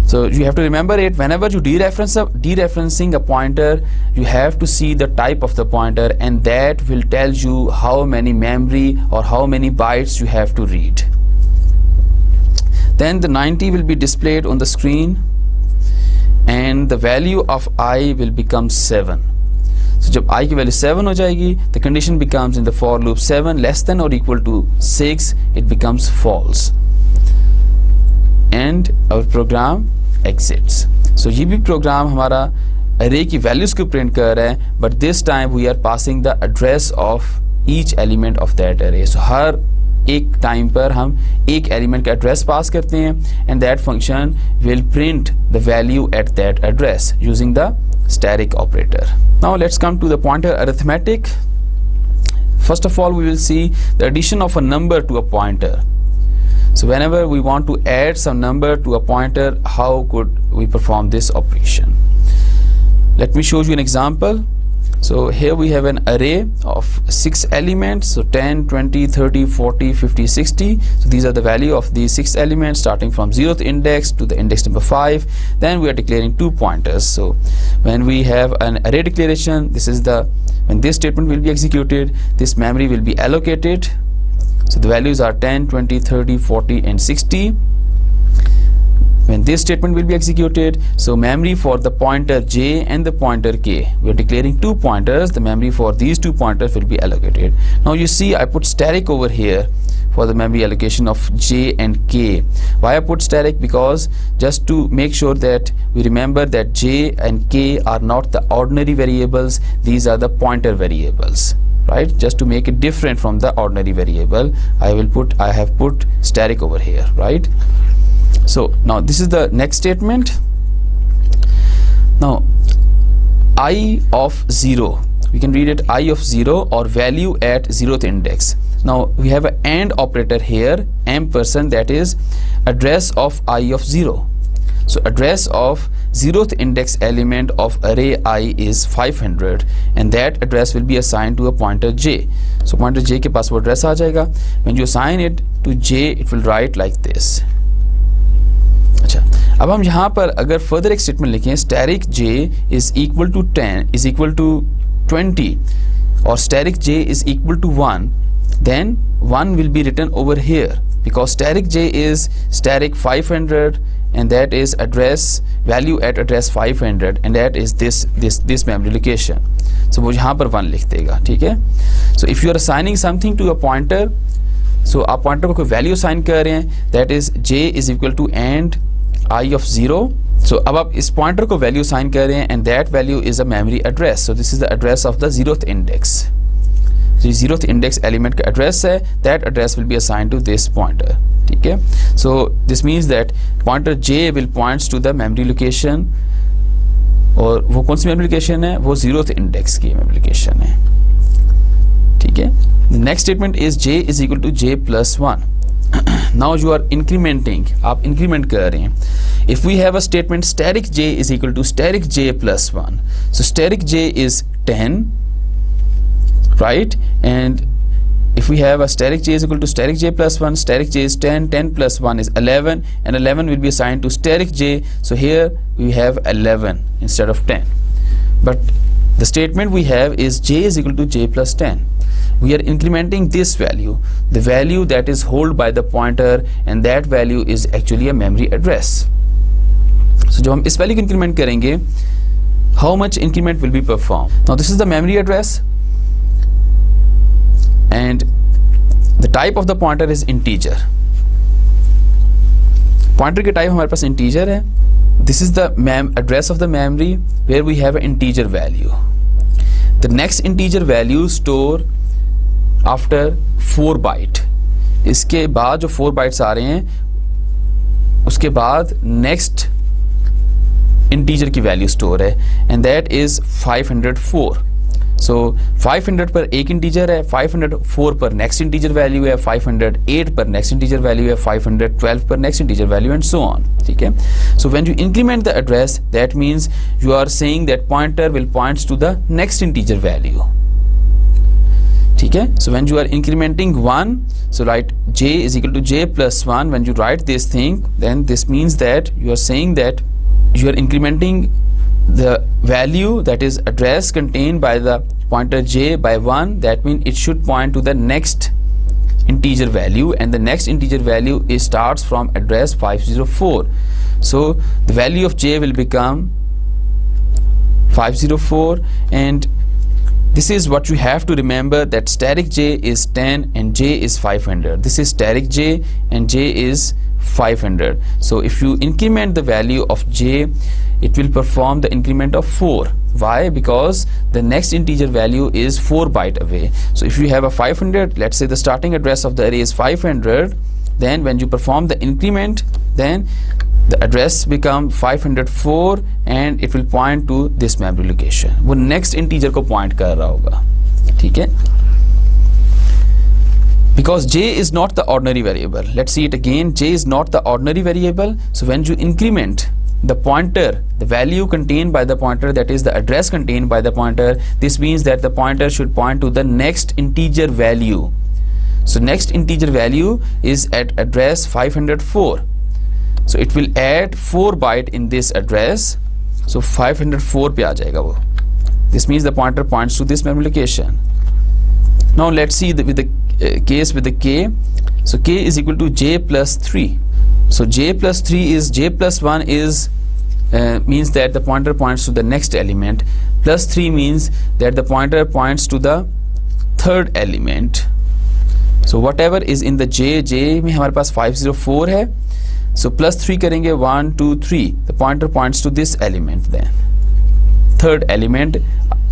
So you have to remember it. Whenever you dereferencing a pointer, you have to see the type of the pointer, and that will tell you how many memory or how many bytes you have to read. Then the 90 will be displayed on the screen and the value of I will become 7. So जब I की value 7 हो जाएगी, the condition becomes in the for loop 7 less than or equal to 6, it becomes false and our program exits. So ये भी program हमारा array की values को print कर रहा है, but this time we are passing the address of each element of that array. So हर एक time पर हम एक एलिमेंट का एड्रेस पास करते हैं and that function will print the value at that address using the static operator. Now let's come to the pointer arithmetic. First of all, we will see the addition of a number to a pointer. So whenever we want to add some number to a pointer, how could we perform this operation? Let me show you an example. So here we have an array of 6 elements, so 10, 20, 30, 40, 50, 60. So these are the value of these 6 elements starting from 0th index to the index number 5. Then we are declaring 2 pointers. So when we have an array declaration, this is the, when this statement will be executed, this memory will be allocated. So the values are 10, 20, 30, 40 and 60. When this statement will be executed, so memory for the pointer j and the pointer k, we are declaring 2 pointers. The memory for these 2 pointers will be allocated. Now you see I put static over here for the memory allocation of j and k. Why I put static? Because just to make sure that we remember that j and k are not the ordinary variables, these are the pointer variables, right? Just to make it different from the ordinary variable, I have put static over here, right? So now this is the next statement. Now I of 0, we can read it I of 0 or value at 0th index. Now we have an AND operator here, ampersand, that is address of I of 0. So address of 0th index element of array I is 500 and that address will be assigned to a pointer j. So pointer j के पास वो address आ जाएगा. When you assign it to j, it will write like this. अच्छा, अब हम यहाँ पर अगर further एक स्टेटमेंट लिखें, static j is equal to 10 is equal to 20 और static j is equal to 1, then 1 will be written over here because static j is static 500 and that is address value at address 500 and that is this memory location. So वो यहाँ पर 1 लिख देगा, ठीक है. So if you are assigning something to a pointer, so आप pointer को कोई value assign कर रहे हैं, that is j is equal to and I of 0. So अब आप इस pointer को value assign कर रहे हैं and that value is a memory address. So this is the address of the 0th index. So 0th index element का address है, that address will be assigned to this pointer, ठीक है. So this means that pointer j will points to the memory location और वो कौन सी memory location है, वो 0th index की memory location है, ठीक है. The next statement is j is equal to j plus 1. Now you are incrementing, आप increment कर रहे हैं. If we have a statement static j is equal to static j plus 1, so static j is 10, right? And if we have a static j is equal to static j plus 1, static j is 10, 10 plus 1 is 11 and 11 will be assigned to static j. So here we have 11 instead of 10. But the statement we have is j is equal to j plus 10. We are incrementing this value, the value that is held by the pointer and that value is actually a memory address. So जब हम इस value को increment करेंगे, how much increment will be performed? Now this is the memory address and the type of the pointer is integer. Pointer के type हमारे पास integer है. This is the address of the memory where we have an integer value. The next integer value store after 4 byte. इसके बाद जो 4 bytes आ रहे हैं उसके बाद next integer की value store है and that is 504. So 500 पर एक integer है, 504 पर next integer value है, 508 पर next integer value है, 512 पर next integer value and so on, ठीक है. So when you increment the address, that means you are saying that pointer will points to the next integer value, ठीक है. So when you are incrementing 1, so write j is equal to j plus 1. When you write this thing, then this means that you are saying that you are incrementing the value, that is address contained by the pointer j by 1. That means it should point to the next integer value and the next integer value is starts from address 504. So the value of j will become 504 and this is what you have to remember, that static j is 10 and j is 500. This is static j and j is 500. So if you increment the value of j, it will perform the increment of 4. Why? Because the next integer value is 4 byte away. So if you have a 500, let's say the starting address of the array is 500, then when you perform the increment, then the address become 504 and it will point to this memory location. वो next integer को point कर रहा होगा, ठीक है. Because j is not the ordinary variable. Let's see it again. J is not the ordinary variable. So when you increment the pointer, the value contained by the pointer, that is the address contained by the pointer, this means that the pointer should point to the next integer value. So next integer value is at address 504. So it will add 4 byte in this address. So 504 पे आ जाएगा वो. This means the pointer points to this memory location. Now let's see with the case with the k. So k is equal to j plus 3. So j plus 3 is j plus 1 is means that the pointer points to the next element. Plus 3 means that the pointer points to the third element. So whatever is in the j में हमारे पास 504 है. So plus 3 करेंगे 1 2 3. The pointer points to this element then. Third element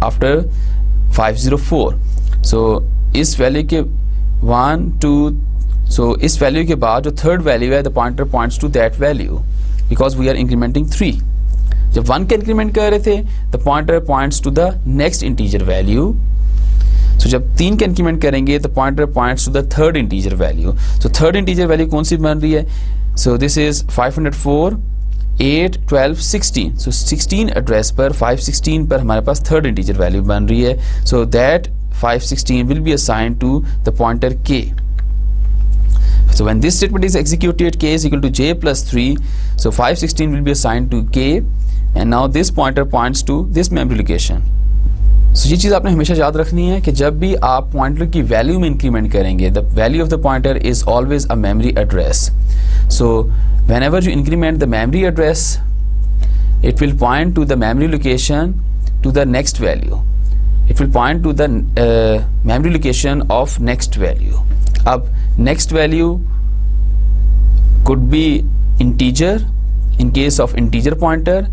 after 504. So इस value के 1 2. So इस value के बाद जो थर्ड वैल्यू है, the pointer points to that value because we are incrementing 3. जब 1 का इंक्रीमेंट कर रहे थे, the pointer points to the next integer value. So जब 3 का इंक्रीमेंट करेंगे, the pointer points to the third integer value. So third integer value कौन सी बन रही है? So this is 504, 8, 12, 16. So 16 address पर 516 पर हमारे पास थर्ड इंटीजर वैल्यू बन रही है. So that 516 will be assigned to the pointer k. So when this statement is executed, k is equal to j plus 3. So 516 will be assigned to k, and now this pointer points to this memory location. So ये चीज़ आपने हमेशा याद रखनी है कि जब भी आप पॉइंटर की वैल्यू में इंक्रीमेंट करेंगे, the value of the pointer is always a memory address. So whenever you increment the memory address, it will point to the memory location to the next value. It will point to the memory location of next value. अब next value could be integer in case of integer pointer.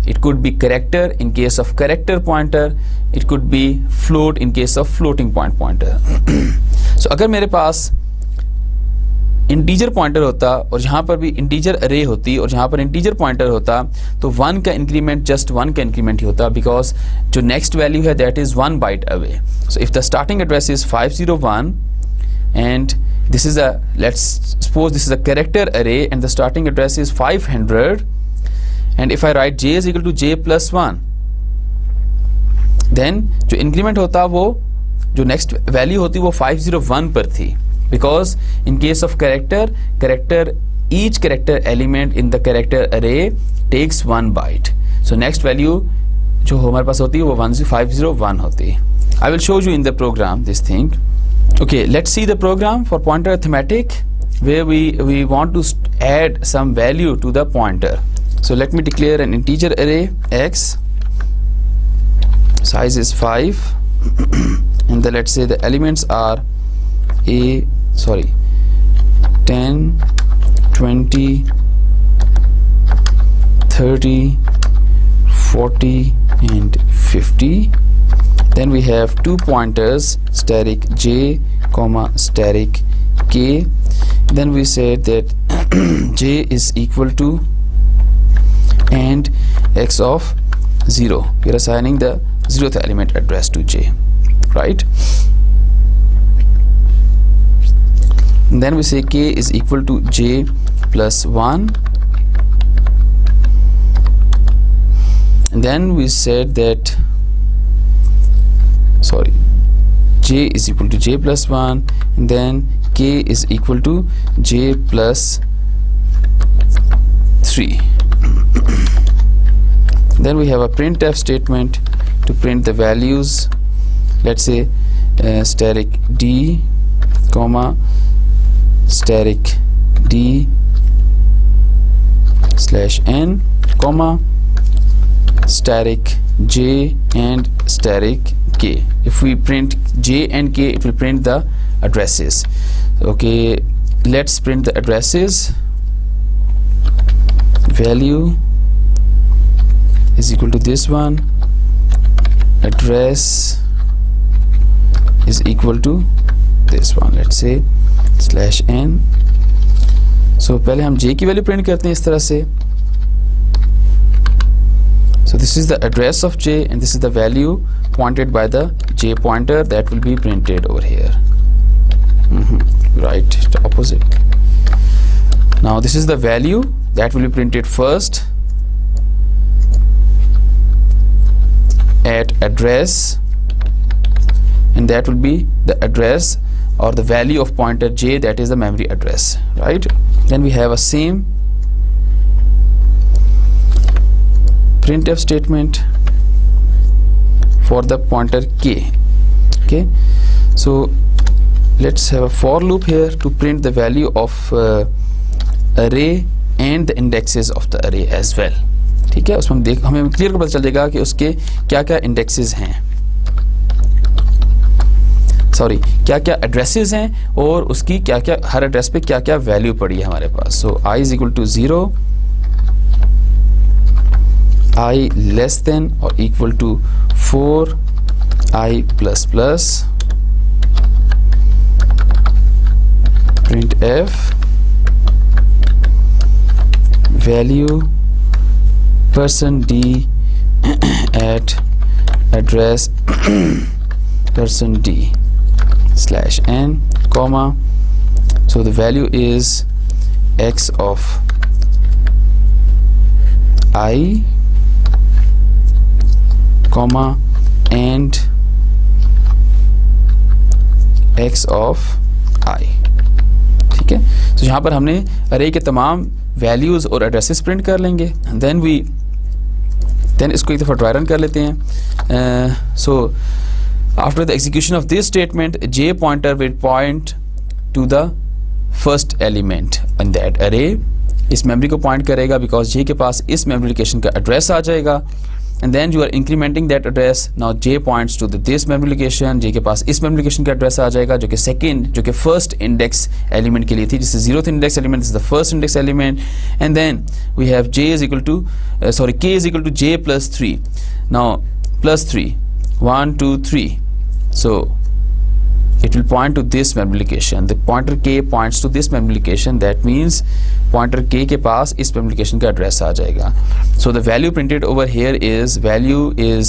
It could be character in case of character pointer. It could be float in case of floating point pointer. So अगर मेरे पास integer pointer होता और यहाँ पर भी integer अरे होती और यहाँ पर इंटीजर पॉइंटर होता, तो 1 का इंक्रीमेंट जस्ट 1 का इंक्रीमेंट ही होता, बिकॉज जो नेक्स्ट वैल्यू है that is 1 byte away. So if the starting address is 501 and this is a, let's suppose this is a character array and the starting address is 500, and if I write j is equal to j plus 1, then जो increment होता वो जो next value होती वो 501 पर थी, because in case of character each character element in the character array takes 1 byte. So next value जो हमारे पास होती है वो 501 होती है. I will show you in the program this thing. Okay, let's see the program for pointer arithmetic where we want to add some value to the pointer. So let me declare an integer array x, size is 5 and then let's say the elements are 10, 20, 30, 40 and 50. Then we have two pointers, static j comma static k. Then we said that j is equal to and x of 0. We are assigning the 0th element address to j, right? And then we say k is equal to j plus 1. And then we said that j is equal to j plus 1, and then k is equal to j plus 3. Then we have a printf statement to print the values. Let's say static d comma static d slash n comma static j and static k. If we print j and k, it will print the addresses. Okay, let's print the addresses. Value is equal to this one, address is equal to this one, let's say slash n. So पहले हम j की value print करते हैं इस तरह से. So this is the address of j and this is the value pointed by the j pointer that will be printed over here. Right, the opposite. Now this is the value that will be printed first at address, and that will be the address or the value of pointer j, that is the memory address, right? Then we have a same printf statement for the pointer k. Okay, so let's have a for loop here to print the value of array and the indexes of the array as well. ठीक है, उसमें हमें clear पता चल जाएगा कि उसके क्या क्या इंडेक्सेस हैं, सॉरी क्या क्या एड्रेसेस हैं और उसकी क्या क्या हर एड्रेस पे क्या क्या वैल्यू पड़ी है हमारे पास. So i is equal to 0, i less than और equal to 4 i plus plus print f value %d at address %d /n comma, so the value is x of I comma and x of I. ठीक है, तो यहाँ पर हमने array के तमाम values और एड्रेसेस प्रिंट कर लेंगे. देन इसको एक दफ़ा ट्राई रन कर लेते हैं. So after the execution of this statement j pointer will point two the first element in that अरे. इस मेमोरी को पॉइंट करेगा बिकॉज j के पास इस मेमोरी लोकेशन का एड्रेस आ जाएगा. and then you are incrementing that address. Now j points to this memory location, j के पास इस memory location का address आ जाएगा जो कि first index element के लिए थी, जिससे 0th index element is the first index element. and then we have j is equal to k is equal to j plus 3. now plus 3 1 2 3, so it will point to this memory location. The pointer k points to this memory location. That means pointer k के पास इस memory location का address आ जाएगा. So the value printed over here is value is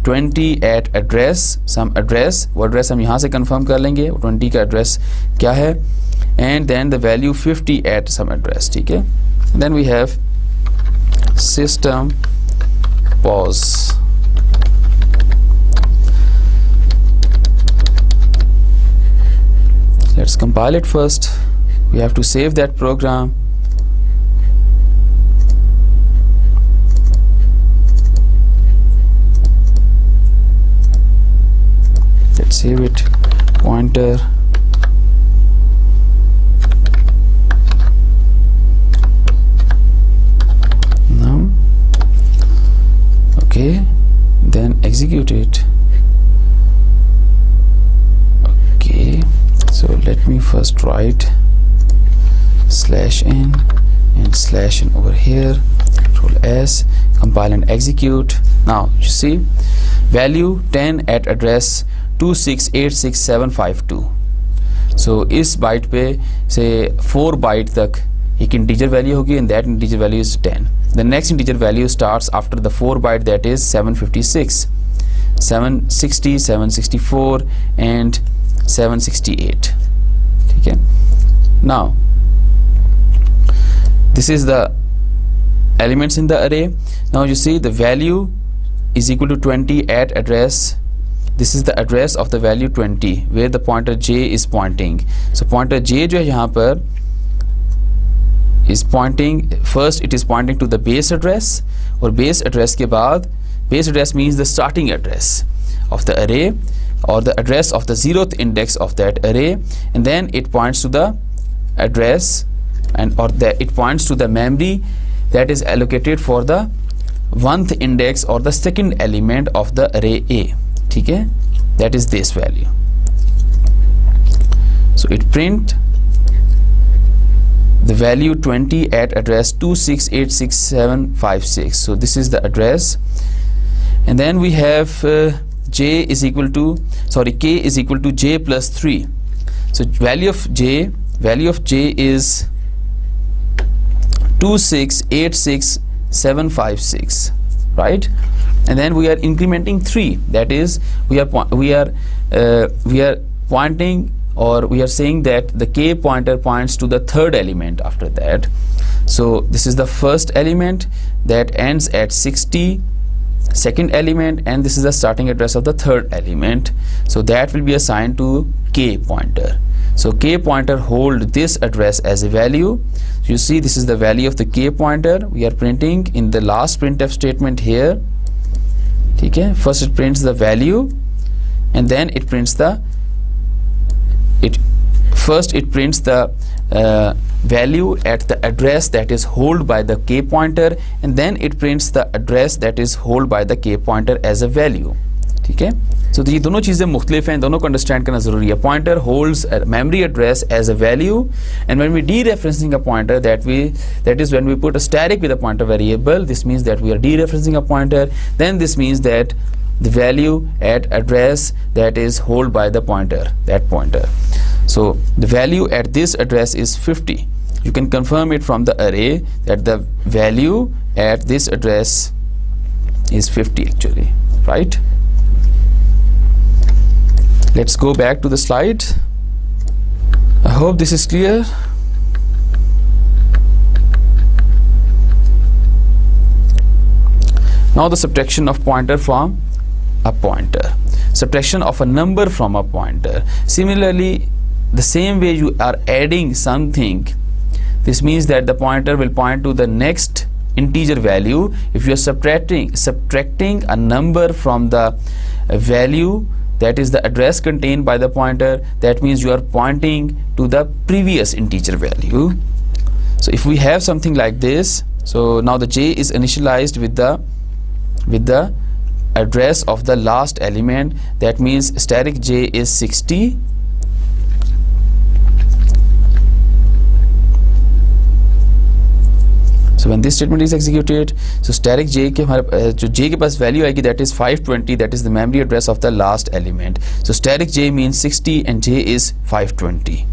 20 at address, some address. वो address हम यहाँ से confirm कर लेंगे 20 का address क्या है, and then the value 50 at some address. ठीक है, then we have system pause. Let's compile it first. We have to save that program. Let's save it. Pointer num. Okay, then execute it. Okay, so let me first write /n and /n over here, Control S, compile and execute. Now you see value 10 at address 2686752. so इस bite पे से 4 bite तक एक integer value होगी and that integer value is 10. the next integer value starts after the 4 byte, that is 756, 760, 764 and 768. ठीक है, now this is the elements in the array. now you see the value is equal to 20 at address. this is the address of the value 20 where the pointer j is pointing. so pointer j जो है यहाँ पर is pointing, first it is pointing to the base address, और base address के बाद, base address means the starting address of the array or the address of the 0th index of that array, and then it points to the address and it points to the memory that is allocated for the 1th index or the second element of the array A. ठीक है, that is this value. so it print the value 20 at address 2686756. so this is the address, and then we have k is equal to j plus 3. so value of j is 2686756, right? and then we are incrementing 3, that is we are pointing, or we are saying that the k pointer points to the 3rd element after that. so this is the first element that ends at 60, second element, and this is the starting address of the third element. So that will be assigned to k pointer. So k pointer hold this address as a value. You see, this is the value of the k pointer. We are printing in the last printf statement here. Okay, first it prints the value, and then it prints the value at the address that is held by the k pointer, and then it prints the address that is held by the k pointer as a value. ठीक है, so ये दोनों चीज़ें मुख्तलिफ हैं, दोनों को understand करना ज़रूरी है. Pointer holds a memory address as a value, and when we dereferencing a pointer, that is when we put a static with a pointer variable, this means that we are dereferencing a pointer. Then this means that the value at address that is held by the pointer, that pointer. So the value at this address is 50. You can confirm it from the array that the value at this address is 50 actually, right? Let's go back to the slide. I hope this is clear. Now the subtraction of pointer from a pointer. Subtraction of a number from a pointer. Similarly, the same way you are adding something, this means that the pointer will point to the next integer value. If you are subtracting a number from the value, that is the address contained by the pointer, that means you are pointing to the previous integer value. So if we have something like this, so now the j is initialized with the address of the last element. That means static j is 60. So when this statement is executed, so static j के हमारे जो j के पास value आएगी, that is 520, that is the memory address of the last element. So static j means 60 and j is 520.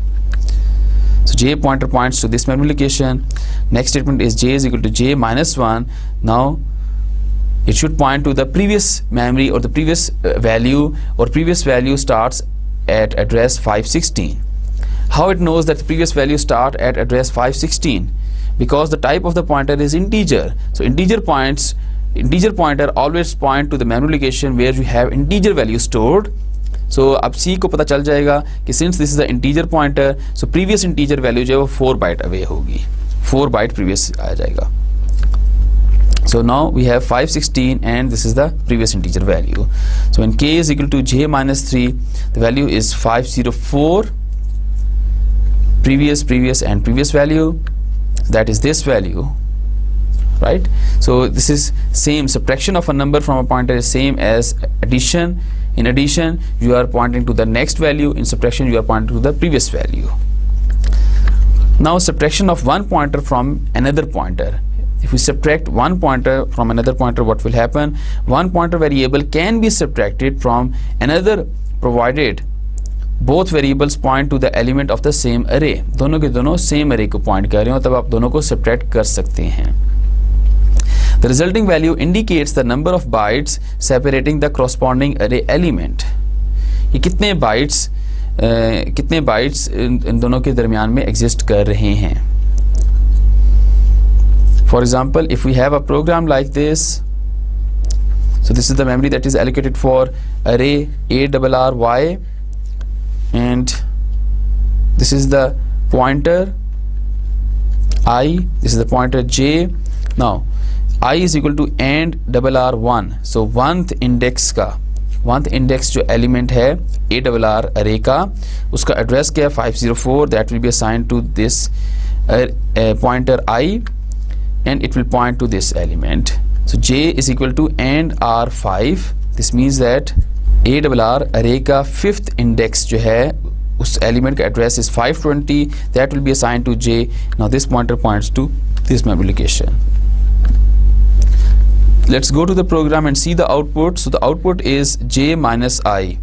So j pointer points to this memory location. Next statement is j is equal to j minus 1. Now it should point to the previous memory or the previous value, or previous value starts at address 516. How it knows that the previous value start at address 516? Because the type of the pointer is integer. So integer pointer always point to the memory location where you have integer value stored. So अब C को पता चल जाएगा कि since this is the integer pointer, so previous integer value जो है वो 4 byte away होगी, 4 byte previous आ जाएगा. So now we have 516 and this is the previous integer value. So when k is equal to j minus 3, the value is 504, previous and previous value, that is this value, right? So this is same, subtraction of a number from a pointer is same as addition. In addition, you are pointing to the next value. In subtraction, you are pointing to the previous value. Now subtraction of one pointer from another pointer. If we subtract one pointer from another pointer, what will happen? One pointer variable can be subtracted from another provided both variables point to the element of the same array. दोनों के दोनों same array को point कर रहे हो, तब आप दोनों को subtract कर सकते हैं. The resulting value indicates the number of bytes separating the corresponding array element. ये कितने bytes इन दोनों के दरमियान में exist कर रहे हैं. For example, if we have a program like this, so this is the memory that is allocated for array ARRY, and this is the pointer I, this is the pointer j. Now I is equal to and RR1. So one index जो element है ARR array का, उसका address क्या है 504, that will be assigned to this pointer I, and it will point to this element. So j is equal to and R5. This means that ARR array का fifth index जो है उस element का address is 520, that will be assigned to j. Now this pointer points to this memory location. Let's go to the program and see the output. So the output is j minus I.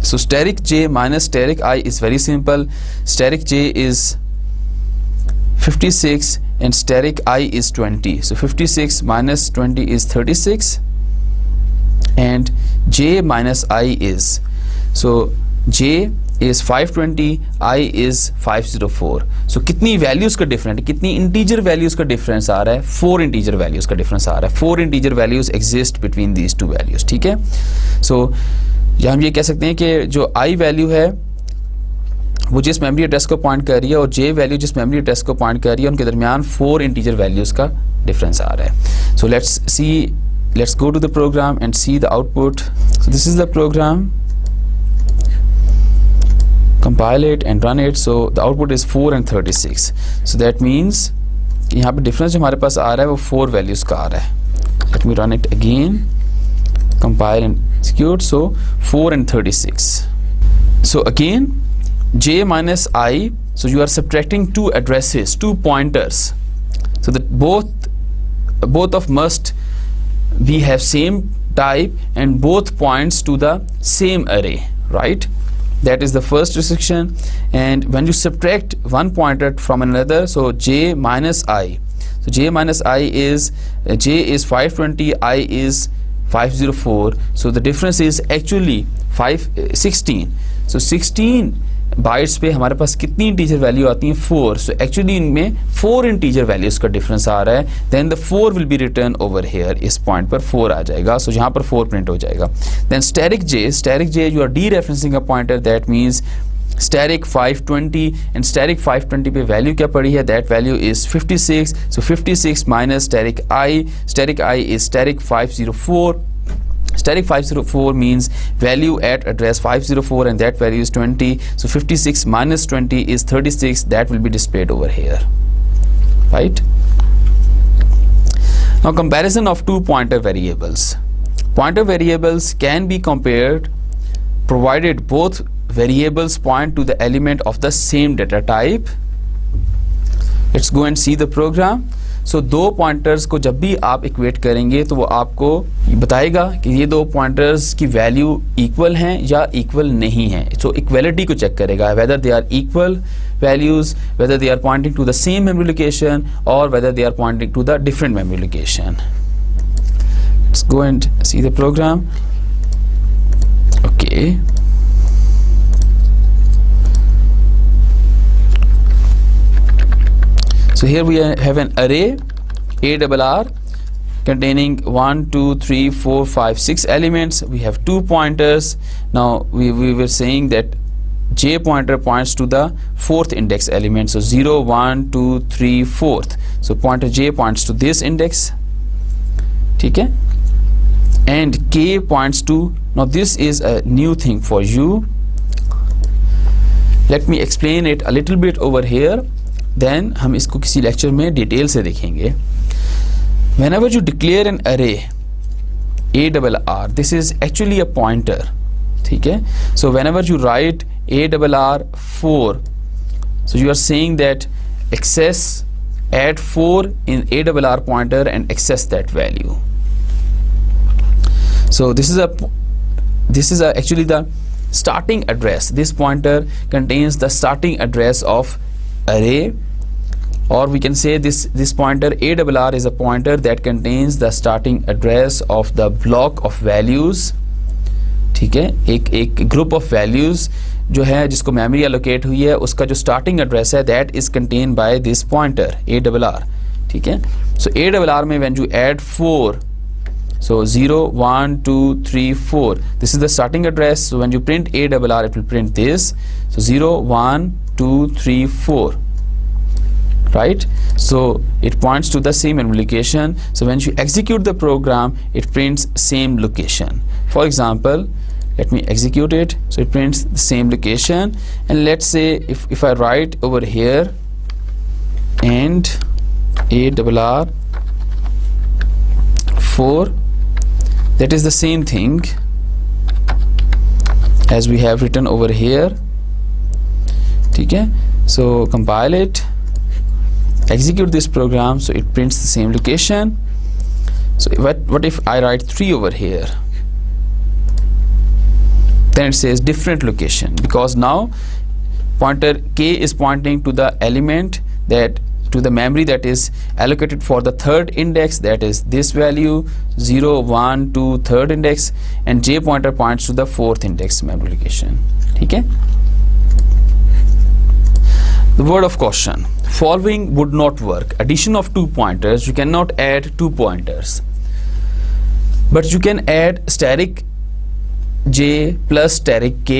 So static j minus static I is very simple. Static j is 56 and static I is 20. So 56 minus 20 is 36, and j minus I is, so j is 520, I is 504. So कितनी values का different, कितनी integer values का difference आ रहा है? 4 integer values का difference आ रहा है. 4 integer values exist between these two values. ठीक है, सो हम ये कह सकते हैं कि जो I वैल्यू है वो जिस मेमोरी एड्रेस को पॉइंट कर रही है और J वैल्यू जिस मेमोरी एड्रेस को पॉइंट कर रही है, उनके दरमियान 4 इंटीजर वैल्यूज का डिफरेंस आ रहा है. सो let's go to the program and see the output. So this is the program. Compile it and run it. So the output is 4 and 36. So that means यहाँ पे डिफरेंस जो हमारे पास आ रहा है वो 4 वैल्यूज का आ रहा है. Let me run it again. Compile and execute. So 4 and 36. So again J minus I. So you are subtracting 2 addresses, 2 pointers. So that both of must we have same type and both points to the same array, right? That is the first restriction. And when you subtract one pointer from another, so J minus I, so J minus I is J is 520, I is 504. So the difference is actually 16. So 16 bytes पे हमारे पास कितनी integer value आती है? 4. सो actually इनमें 4 integer values का difference आ रहा है. Then the 4 will be return over here. इस पॉइंट पर 4 आ जाएगा. सो यहाँ पर 4 प्रिंट हो जाएगा. Then static j you are dereferencing a pointer. That means static 520 and static 520 पे वैल्यू क्या पड़ी है? That value is 56. So 56 minus static I is static 504. Static 504 means value at address 504 and that value is 20. So 56 minus 20 is 36. That will be displayed over here, right? Now comparison of 2 pointer variables. Pointer variables can be compared provided both variables point to the element of the same data type. Let's go and see the program. So 2 pointers को जब भी आप equate करेंगे तो वो आपको बताएगा कि ये 2 पॉइंटर्स की वैल्यू इक्वल हैं या इक्वल नहीं हैं. सो इक्वलिटी को चेक करेगा, whether they are equal values, whether they are pointing to the same memory location और whether they are pointing to the different memory location. Let's go and see the program. Okay, so here we have an array ARR containing 1 2 3 4 5 6 elements. We have 2 pointers. Now we were saying that J pointer points to the 4th index element, so 0 1 2 3 4th. So pointer J points to this index, ठीक है, and K points to, now this is a new thing for you. Let me explain it a little bit over here. Then हम इसको किसी lecture में detail से देखेंगे. Whenever you declare an array ARR, this is actually a pointer, ठीक है. So whenever you write ARR 4, so you are saying that access, add 4 in ARR pointer and access that value. So this is actually the starting address. This pointer contains the starting address of array, or we can say this pointer ARR is a pointer that contains the starting address of the block of values, ठीक है. एक group of values जो है जिसको memory allocate हुई है उसका जो स्टार्टिंग एड्रेस है that is contain by this pointer ARR, ठीक है. सो ARR में when you add 4, so 0 1 2 3 4, this is the starting address. So when you print ARR it will print this, so 0 1 2 3 4, right? So it points to the same memory location. So when you execute the program it prints same location. For example, let me execute it. So it prints the same location, and let's say if I write over here and ARR 4, that is the same thing as we have written over here, ठीक है. So compile it, execute this program, so it prints the same location. So what if I write 3 over here? Then it says different location, because now pointer K is pointing to the element that to the memory that is allocated for the 3rd index, that is this value 0 1 2 3rd index, and J pointer points to the 4th index memory location, ठीक है. The word of caution: following would not work. Addition of 2 pointers, you cannot add 2 pointers, but you can add static j plus static k.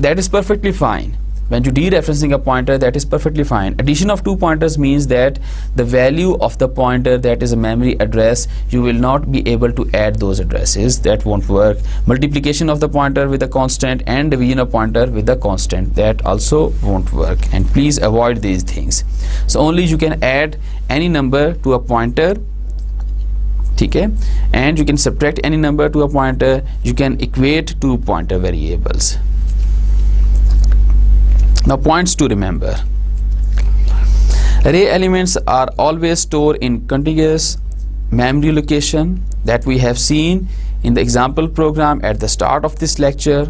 That is perfectly fine. When you dereferencing a pointer, that is perfectly fine. Addition of 2 pointers means that the value of the pointer that is a memory address, you will not be able to add those addresses. That won't work. Multiplication of the pointer with a constant and division of pointer with a constant, that also won't work. And please avoid these things. So only you can add any number to a pointer, okay, and you can subtract any number to a pointer. You can equate 2 pointer variables. Now, points to remember: array elements are always stored in contiguous memory location that we have seen in the example program at the start of this lecture.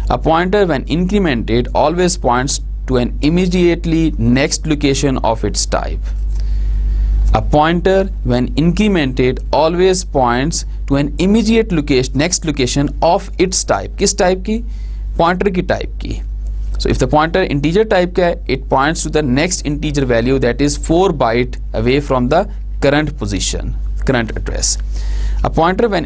A pointer, when incremented, always points to an immediately next location of its type. A pointer, when incremented, always points to an immediate next location of its type. किस type की? Pointer की type की. So if the pointer integer type का, it points to the next integer value that is 4 byte away from the current position, current address. A pointer, when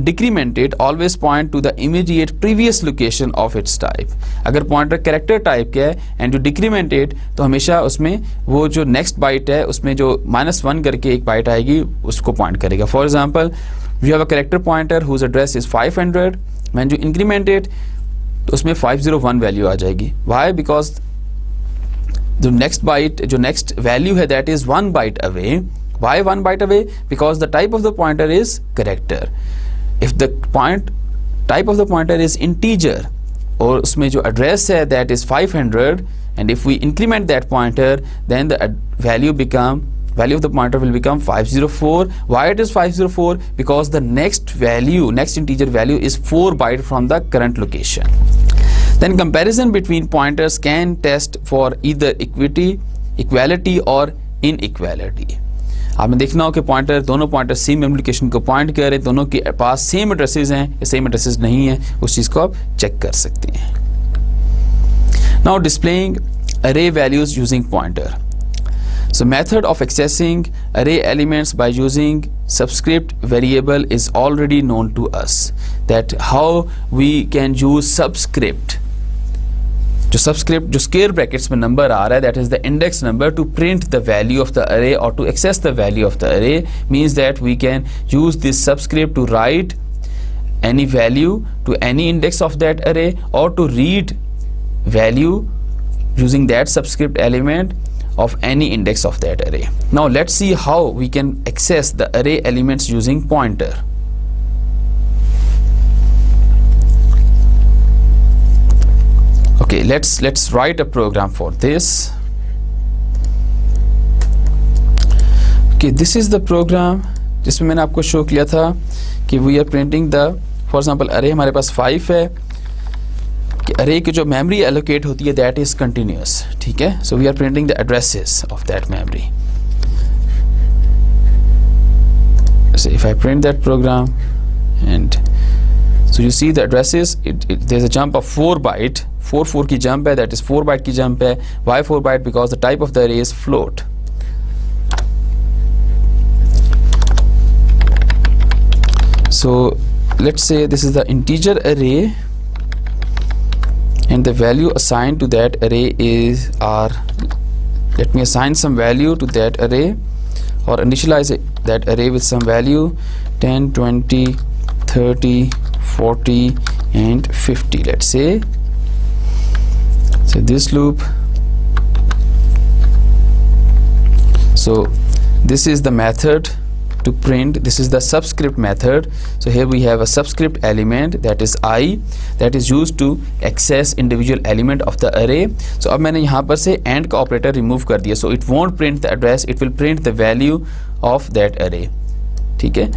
decremented, always point to the immediate previous location of its type. अगर pointer character type का है and you decrement it, तो हमेशा उसमें वो जो next byte है उसमें जो -1 करके एक byte आएगी उसको point करेगा. For example, we have a character pointer whose address is 500. When you increment it, तो उसमें 501 वैल्यू आ जाएगी. वाई? बिकॉज जो नेक्स्ट बाइट, जो नेक्स्ट वैल्यू है, that is 1 byte away. Why 1 byte away? Because the type of the pointer is character. If the type of the pointer is integer और उसमें जो एड्रेस है that is 500, and if we increment that pointer, then the value of the pointer will become 504. Why it is 504? Because the next integer value is 4 byte from the current location. Then comparison between pointers can test for either equality or inequality. आपने देखना हो कि pointer, दोनों pointer same memory location को point कर रहे हैं, दोनों के पास सेम एड्रेसेस हैं या सेम एड्रेसेस नहीं है, उस चीज को आप चेक कर सकते हैं. Now displaying array values using pointer. So method of accessing array elements by using subscript variable is already known to us. That how we can use subscript. जो subscript, जो square brackets में number आ रहा है, that is the index number, to print the value of the array or to access the value of the array, means that we can use this subscript to write any value to any index of that array or to read value using that subscript element of any index of that array. Now let's see how we can access the array elements using pointer. Okay, let's write a program for this. Okay, this is the program जिसमें मैंने आपको show किया था कि we are printing the, for example, array हमारे पास 5 है कि array की जो memory allocate होती है that is continuous. ठीक है, so we are printing the addresses of that memory. So if I print that program, and so you see the addresses, there's a jump of 4 byte, 4 की jump है, that is 4 byte की jump है. Why 4 byte? Because the type of the array is float. So let's say this is the integer array and the value assigned to that array is let me assign some value to that array or initialize that array with some value 10, 20, 30, 40 and 50. Let's say this loop. So this is the method to print, this is the subscript method. So here we have a subscript element that is I that is used to access individual element of the array. So अब मैंने यहाँ पर से and का operator remove कर दिया, so it won't print the address, it will print the value of that array. ठीक है,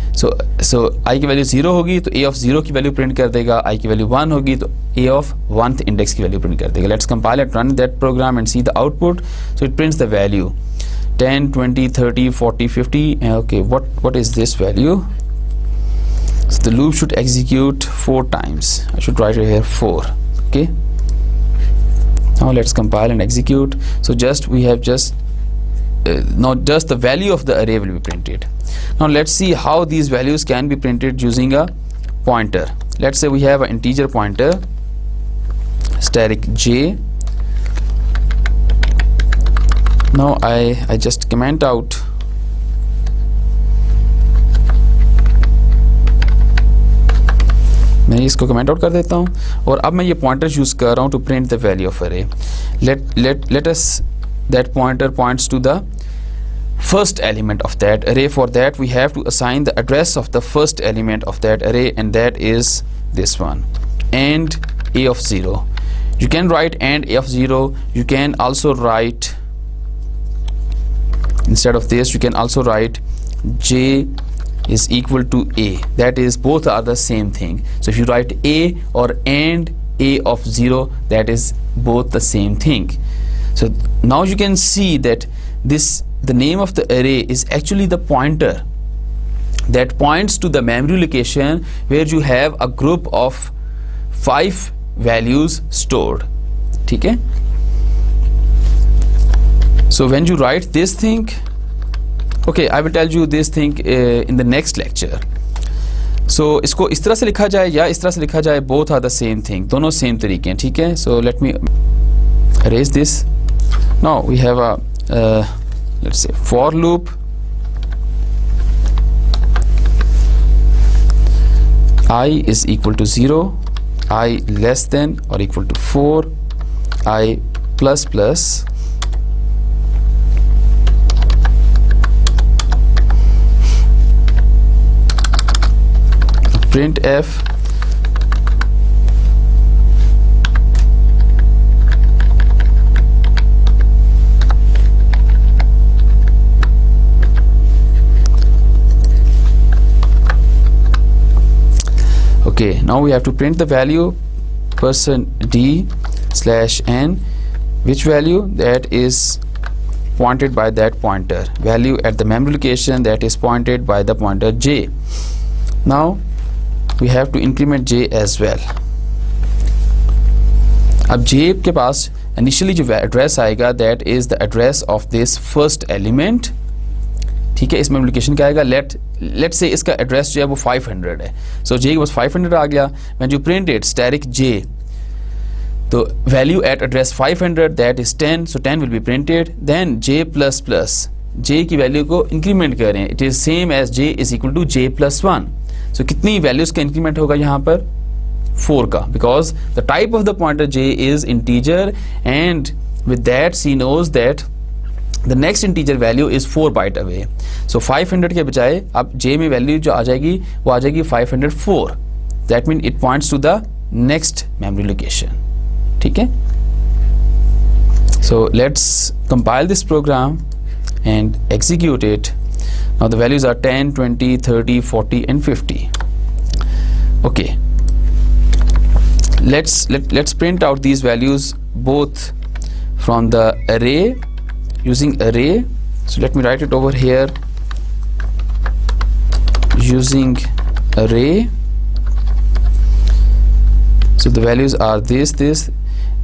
so I की वैल्यू 0 होगी तो a of 0 की वैल्यू प्रिंट कर देगा, I की वैल्यू 1 होगी तो a of 1th इंडेक्स की वैल्यू प्रिंट कर देगा. Let's compile it, run that program and see the output. So it prints the value 10, 20, 30, 40, 50. Okay, what is this value? So the loop should execute 4 times. I should write it here 4. Okay. Now let's compile and execute. So we have just not just the value of the array will be printed. Now let's see how these values can be printed using a pointer. Let's say we have an integer pointer static j. Now I just comment out मैं इसको comment out कर देता हूँ और अब मैं ये pointer use कर रहा हूँ to print the value of array. let us that pointer points to the first element of that array. For that we have to assign the address of the first element of that array, and that is this one, and a of 0. You can write and a of 0. You can also write, instead of this, you can also write j is equal to a. That is, both are the same thing. So if you write a or and a of 0, that is both the same thing. So now you can see that the name of the array is actually the pointer that points to the memory location where you have a group of 5 values stored. ठीक है? So when you write this thing, okay, I will tell you this thing in the next lecture. So इसको इस तरह से लिखा जाए या इस तरह से लिखा जाए, both are the same thing, दोनों same तरीके हैं. ठीक है? So let me erase this. Now we have a let's say for loop. I is equal to 0, I less than or equal to 4, I plus plus, printf okay, now we have to print the value %d/n, which value that is pointed by that pointer, value at the memory location that is pointed by the pointer j. Now we have to increment j as well. अब j के पास initially जो address आएगा, that is the address of this first element. ठीक है? इस memory location क्या आएगा? let's say इसका एड्रेस जो है वो 500 है. सो j के पास 500 आ गया. when you print it static j, तो value at address 500, that is 10, so 10 will be printed. then j plus plus, j की वैल्यू को इंक्रीमेंट करें, it is same as j is equal to j plus 1. so कितनी values का increment होगा यहाँ पर? 4 का, because the type of the pointer j is integer, and with that she knows that the next integer value is 4 byte away. so 500 के बजाय अब j में वैल्यू जो आ जाएगी वो आ जाएगी 504. that means it points to the next memory location. ठीक है? so let's compile this program and execute it. now the values are 10, 20, 30, 40 and 50. okay, let's print out these values both from the array, using array. so let me write it over here, using array. so the values are this,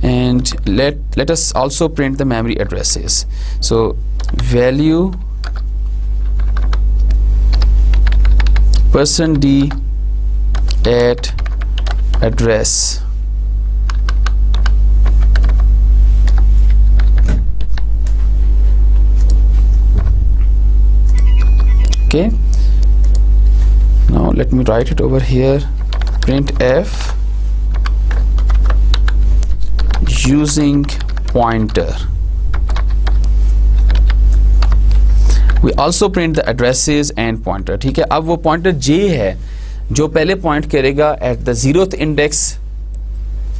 and let us also print the memory addresses. so value %d at address, okay. now let me write it over here, printf using pointer. we also print the addresses and pointer. ठीक है? अब वो pointer j है जो पहले point करेगा at the 0th index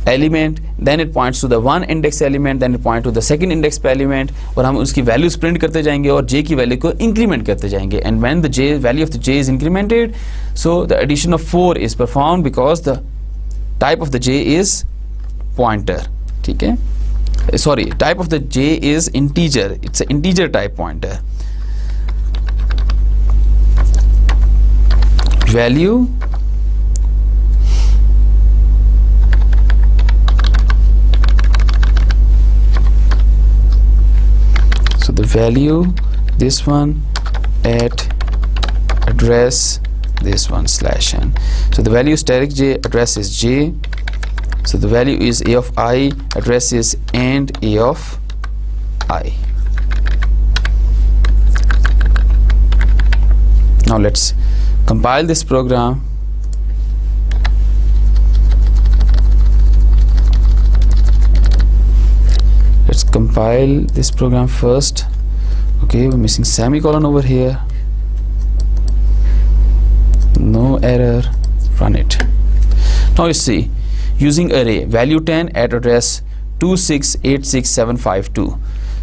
element, then it points to the 1 index element, then it points to the 2nd index element, और हम उसकी वैल्यूज प्रिंट करते जाएंगे और j की वैल्यू को इंक्रीमेंट करते जाएंगे. and when the j value of the j is incremented, so the addition of 4 is performed because the type of the j is pointer. ठीक है? sorry, type of the j is integer, it's an integer type pointer. value the value this one at address this one slash n. So the value is static j, address is j, so the value is a of I, address is and a of I. Now let's compile this program. Let's compile this program first. Okay, we're missing semicolon over here. No error. Run it. Now you see, using array value 10 at address 2686752,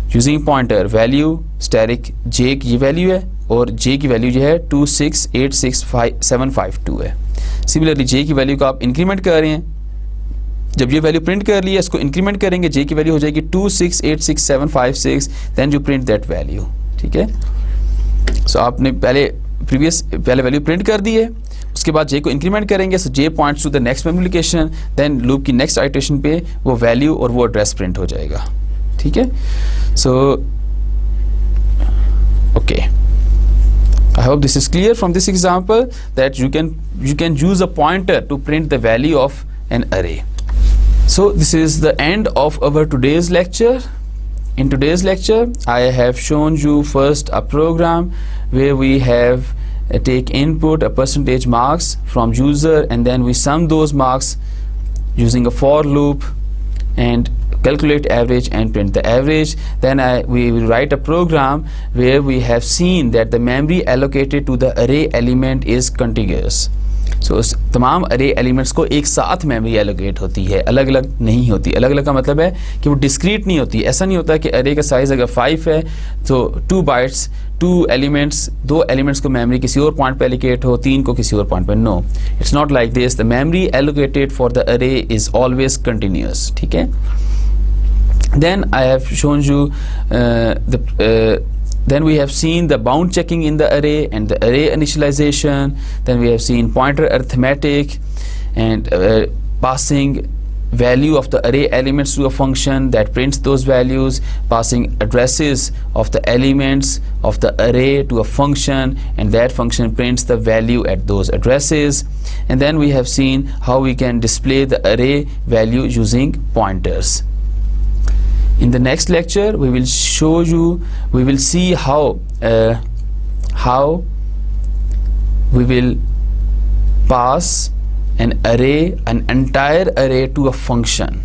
using pointer value static j की value है और j की value जो है 2686752 है. Similarly j की value को आप इंक्रीमेंट कर रहे हैं, जब ये वैल्यू प्रिंट कर लिया इसको इंक्रीमेंट करेंगे, j की वैल्यू हो जाएगी 2686756, then you print that value. ठीक है, सो आपने पहले वैल्यू प्रिंट कर दी है, उसके बाद j को इंक्रीमेंट करेंगे, so j points to the next memory location, then loop की नेक्स्ट आइटरेशन पे वो वैल्यू और वो एड्रेस प्रिंट हो जाएगा. ठीक है, so okay, I hope this is clear from this example that you can use a pointer to print the value of an array. So this is the end of our today's lecture. In today's lecture I have shown you first a program where we have take input a percentage marks from user, and then we sum those marks using a for loop and calculate average and print the average. Then we will write a program where we have seen that the memory allocated to the array element is contiguous. So तमाम array elements को एक साथ memory allocate होती है, अलग अलग नहीं होती. अलग अलग का मतलब है कि वो discrete नहीं होती. ऐसा नहीं होता कि array का size अगर 5 है तो 2 bytes 2 elements, 2 elements को memory किसी और point पे allocate हो, 3 को किसी और point पे. No, it's not like this. The memory allocated for the array is always continuous. ठीक है. Then I have shown you then we have seen the bound checking in the array and the array initialization. Then we have seen pointer arithmetic and passing value of the array elements to a function that prints those values, passing addresses of the elements of the array to a function, and that function prints the value at those addresses. And then we have seen how we can display the array value using pointers. In the next lecture we will see how we will pass an entire array to a function.